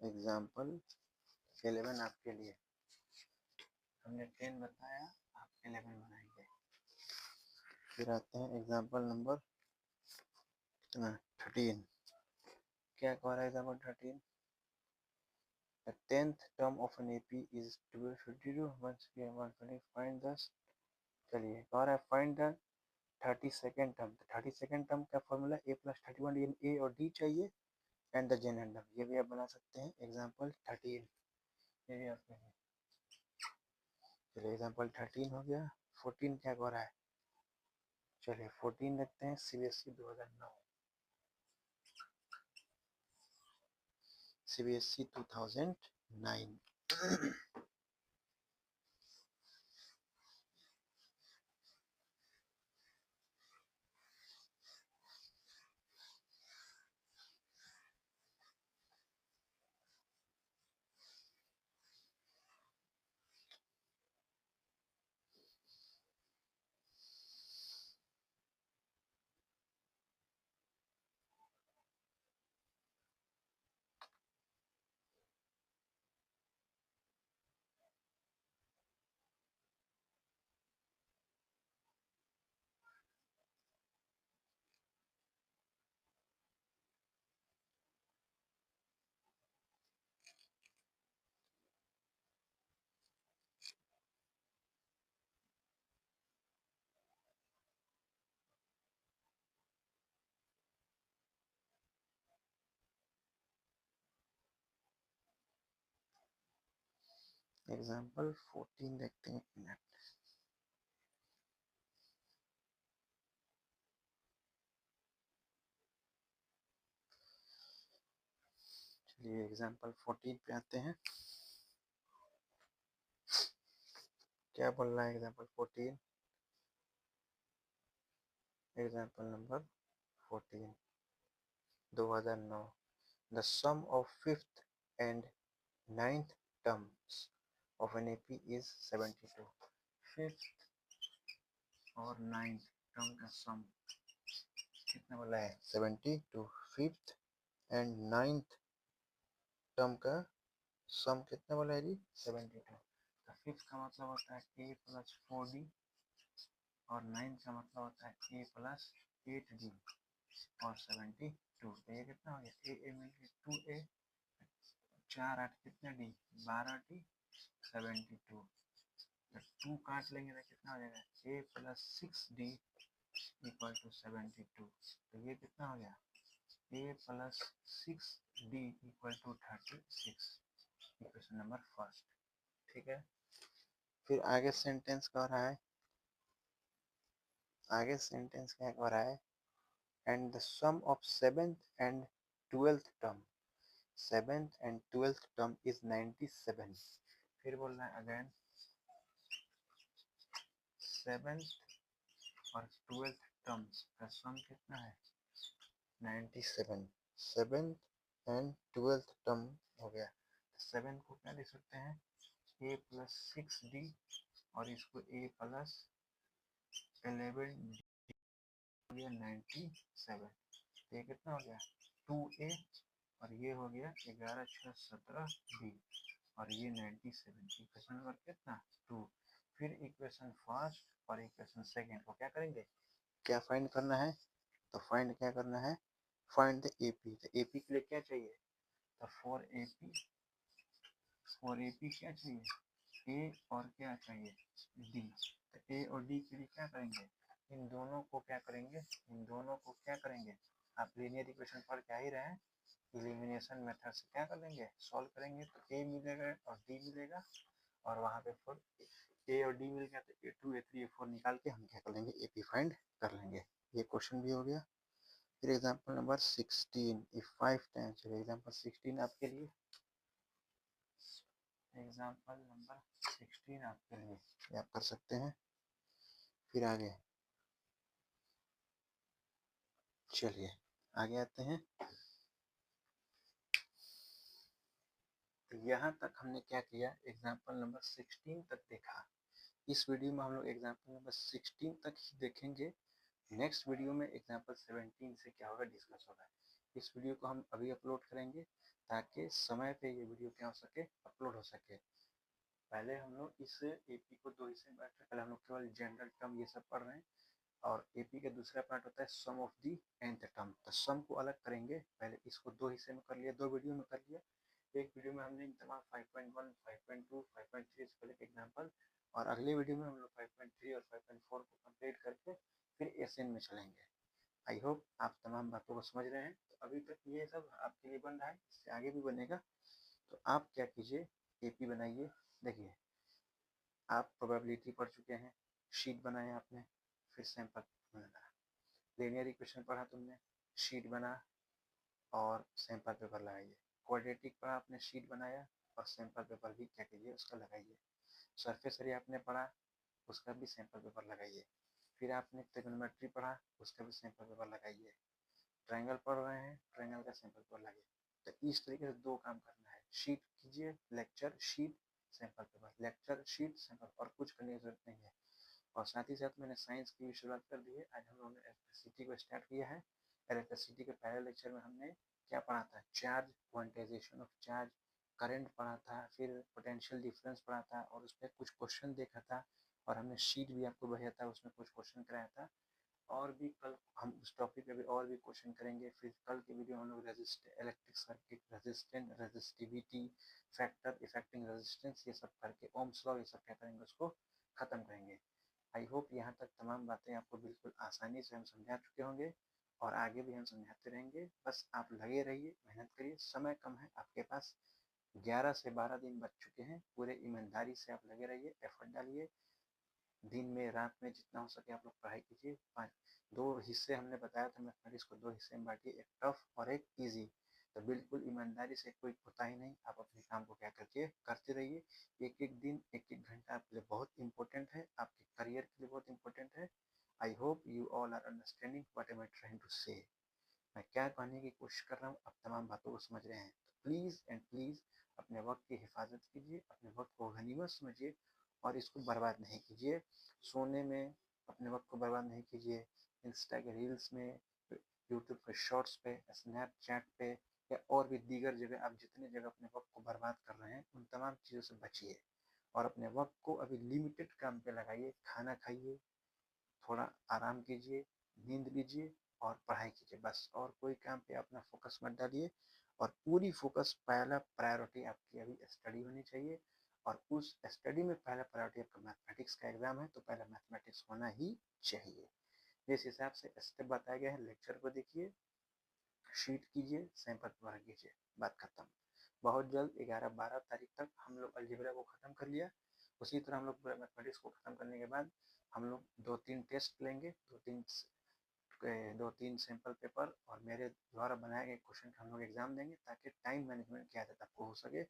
एग्जाम्पल 11 आपके लिए, हमने 10 बताया, आप 11 बनाएंगे। फिर आते हैं एग्जाम्पल नंबर 13, क्या कह रहा है example 13, the 10th term of an AP is 1252, once again 120, find the, चलिए कह रहा है find the 32nd term. 32nd term का फॉर्मूला ए प्लस 31, ए और डी चाहिए एंड द जेनरल टर्म, ये भी आप बना सकते हैं। एग्जाम्पल 13 ये भी आपके हैं। चलिए एग्जाम्पल 13 हो गया। 14 क्या कह रहा है, चलिए 14 देखते हैं, सीबीएसई 2009, सीबीएसई 2009। एग्जाम्पल 14 देखते हैं। चलिए एग्जाम्पल 14 पे आते हैं। क्या बोल रहा है example 14? Example number 14 2009। The sum of fifth and ninth terms of an AP is 72। Fifth और नाइन्थ टर्म का सम कितना बोला है? 72। फिफ्थ एंड नाइन्थ टर्म का सम कितना बोला है जी? 72। तो फिफ्थ का मतलब होता है a प्लस 4d और नाइन्थ का मतलब होता है a प्लस 8d और 72। तो ये कितना हो गया? ए मिल गया 2a, 4 8 कितने d? 12d 72। तो 2 काट लेंगे तो कितना हो जाएगा? a plus 6d equal to 72। तो ये कितना हो गया? a plus 6d equal to 36। Equation number first. ठीक है, फिर आगे सेंटेंस क्या हो रहा है? आगे सेंटेंस क्या हो रहा है? And the sum of seventh and twelfth term, seventh and twelfth term is 97। फिर बोल रहा है अगेन सेवेंथ और ट्वेल्थ टर्म्स का सम कितना है? 97। सेवेंथ एंड ट्वेल्थ टर्म हो गया। सेवन को क्या लिख सकते हैं? a प्लस 6d और इसको a प्लस 11 हो गया 97। तो ये कितना हो गया? 2a और ये हो गया 11 6 17d और ये 97। इक्वेशन नंबर कितना? 2। फिर इक्वेशन फर्स्ट और इक्वेशन सेकेंड को क्या करेंगे? क्या फाइंड करना है? तो फाइंड क्या करना है? Find the AP. तो एपी के लिए क्या चाहिए? तो फॉर एपी क्या चाहिए? ए और क्या चाहिए? डी। तो ए और डी के लिए क्या करेंगे? इन दोनों को क्या करेंगे? इन दोनों को क्या करेंगे? आप लीनियर इक्वेशन पढ़ के आ ही रहे हैं। एलिमिनेशन मेथड से क्या कर लेंगे? सॉल्व करेंगे तो ए मिलेगा और डी मिलेगा और वहाँ पे फिर ए और डी मिल गया तो A2 A3 A4 निकाल के हम क्या कर लेंगे? एपी फाइंड कर लेंगे। ये क्वेश्चन भी हो गया। फिर example number 16 if 5 times. Example 16 आपके लिए, एग्जाम्पल नंबर 16 आपके लिए ये आप कर सकते हैं। फिर आगे चलिए आगे आते हैं। तो यहाँ तक हमने क्या किया? एग्जाम्पल नंबर 16 तक देखा। इस वीडियो में हम लोग एग्जाम्पल नंबर 16 तक ही देखेंगे। नेक्स्ट वीडियो में एग्जाम्पल 17 से क्या होगा डिस्कस होगा। इस वीडियो को हम अभी अपलोड करेंगे ताकि समय पे ये वीडियो क्या हो सके? अपलोड हो सके। पहले हम लोग इस एपी को दो हिस्से में बांट रहे हैं। पहले हम लोग केवल जनरल टर्म ये सब पढ़ रहे हैं और एपी का दूसरा पार्ट होता है सम ऑफ दी nth टर्म। तो सम को अलग करेंगे। पहले इसको दो हिस्से में कर लिया, दो वीडियो में कर लिया। एक वीडियो में हमने तमाम 5.1, 5.2, 5.3 से पहले के एग्जाम्पल और अगले वीडियो में हम लोग 5.3 और 5.4 को कंप्लीट करके फिर एसएन में चलेंगे। आई होप आप तमाम बातों को समझ रहे हैं। तो अभी तक ये सब आपके लिए बन रहा है, इससे आगे भी बनेगा। तो आप क्या कीजिए? एपी बनाइए। देखिए आप प्रोबेबिलिटी पढ़ चुके हैं, शीट बनाया आपने, फिर सैंपल बनाना। लीनियर इक्वेशन पढ़ा तुमने, शीट बना और सैंपल पेपर लगाइए। क्वाड्रेटिक पढ़ा आपने, शीट बनाया और सैंपल पेपर भी क्या कीजिए? उसका लगाइए। सरफेस एरिया आपने पढ़ा, उसका भी सैंपल पेपर लगाइए। फिर आपने ट्रिग्नोमेट्री पढ़ा, उसका भी सैंपल पेपर लगाइए। ट्रायंगल पढ़ रहे हैं, ट्रायंगल का सैंपल पेपर लगाइए। तो इस तरीके से दो काम करना है। शीट कीजिए, lecture sheet sample paper, lecture sheet sample, और कुछ करने की जरूरत नहीं है। और साथ ही साथ मैंने साइंस की भी शुरुआत कर दी है। आज हम लोगों ने इलेक्ट्रिसिटी को स्टार्ट किया है। इलेक्ट्रिसिटी के पहले लेक्चर में हमने क्या पढ़ा था? Charge, quantization of charge, current पढ़ा था, फिर पोटेंशियल डिफरेंस पढ़ा था और उस पर कुछ क्वेश्चन देखा था और हमने शीट भी आपको भेजा था, उसमें कुछ क्वेश्चन कराया था। और भी कल हम उस टॉपिक पे भी और भी क्वेश्चन करेंगे। फिर कल की वीडियो हम लोग electric circuit, resistance, resistivity, factor, affecting resistance, ये सब करके ओम्स लॉ ये सब क्या करेंगे? उसको खत्म करेंगे। आई होप यहाँ तक तमाम बातें आपको बिल्कुल आसानी से हम समझा चुके होंगे और आगे भी हम समझाते रहेंगे। बस आप लगे रहिए, मेहनत करिए। समय कम है आपके पास, 11 से 12 दिन बच चुके हैं। पूरे ईमानदारी से आप लगे रहिए, एफर्ट डालिए। दिन में रात में जितना हो सके आप लोग पढ़ाई कीजिए। दो हिस्से हमने बताया था मैथमेटिक्स को, दो हिस्से में बांटिए, एक टफ और एक ईजी। तो बिल्कुल ईमानदारी से कोई कोताही नहीं, आप अपने काम को क्या करके करते रहिए। एक एक दिन, एक एक घंटा आपके लिए बहुत इंपॉर्टेंट है, आपके करियर के लिए बहुत इंपॉर्टेंट है। I hope you all are understanding what am I trying to say. मैं क्या कहने की कोशिश कर रहा हूँ, आप तमाम बातों को समझ रहे हैं। तो प्लीज़ एंड प्लीज़ अपने वक्त की हिफाजत कीजिए, अपने वक्त को गनीमत समझिए और इसको बर्बाद नहीं कीजिए। सोने में अपने वक्त को बर्बाद नहीं कीजिए, इंस्टा के रील्स में, यूट्यूब के शॉर्ट्स पे, स्नैपचैट पे या और भी दीगर जगह आप जितने जगह अपने वक्त को बर्बाद कर रहे हैं उन तमाम चीज़ों से बचिए और अपने वक्त को अभी लिमिटेड काम पे लगाइए। खाना खाइए, थोड़ा आराम कीजिए, नींद लीजिए और पढ़ाई कीजिए, बस और कोई काम पे अपना फोकस मत डालिए। और पूरी फोकस, पहला प्रायोरिटी आपकी अभी स्टडी होनी चाहिए और उस स्टडी में पहला प्रायोरिटी आपका मैथमेटिक्स का एग्जाम है तो पहला मैथमेटिक्स होना ही चाहिए। जिस हिसाब से स्टेप बताया गया है, लेक्चर को देखिए, शीट कीजिए, सैंपल पूरा कीजिए, बात खत्म। बहुत जल्द 11-12 तारीख तक हम लोग अलजेब्रा को ख़त्म कर लिया। उसी तरह हम लोग पूरा मैथमेटिक्स को ख़त्म करने के बाद हम लोग 2-3 टेस्ट लेंगे, 2-3 सैंपल पेपर और मेरे द्वारा बनाए गए क्वेश्चन का हम लोग एग्जाम देंगे ताकि टाइम मैनेजमेंट की आदत आपको हो सके।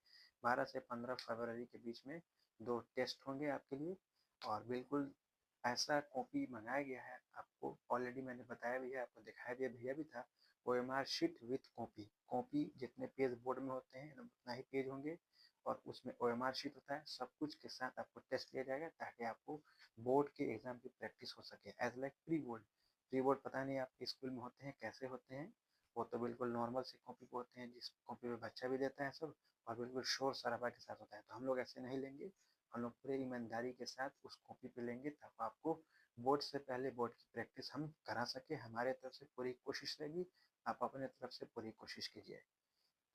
12 से 15 फरवरी के बीच में 2 टेस्ट होंगे आपके लिए और बिल्कुल ऐसा कॉपी मंगाया गया है आपको, ऑलरेडी मैंने बताया भी है, आपको दिखाया भी भेजा भी था। OMR sheet with copy, copy जितने पेज बोर्ड में होते हैं उतना ही पेज होंगे और उसमें OMR शीट होता है, सब कुछ के साथ आपको टेस्ट लिया जाएगा ताकि आपको बोर्ड के एग्जाम की प्रैक्टिस हो सके। As like pre board, pre board पता नहीं आपके स्कूल में होते हैं कैसे होते हैं, वो तो बिल्कुल नॉर्मल से कॉपी पे होते हैं जिस कॉपी पे बच्चा भी देता है सब और बिल्कुल शोर शराबा के साथ होता है। तो हम लोग ऐसे नहीं लेंगे, हम लोग पूरे ईमानदारी के साथ उस कॉपी पे लेंगे ताकि आपको बोर्ड से पहले बोर्ड की प्रैक्टिस हम करा सके। हमारे तरफ से पूरी कोशिश रहेगी, आप अपने तरफ से पूरी कोशिश कीजिए।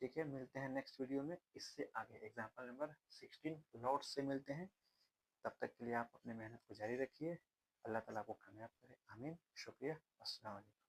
ठीक है, मिलते हैं नेक्स्ट वीडियो में इससे आगे एग्जाम्पल नंबर 16 नोट्स से मिलते हैं। तब तक के लिए आप अपनी मेहनत को जारी रखिए। अल्लाह ताला आपको कामयाब करे, आमीन। शुक्रिया, अस्सलाम वालेकुम।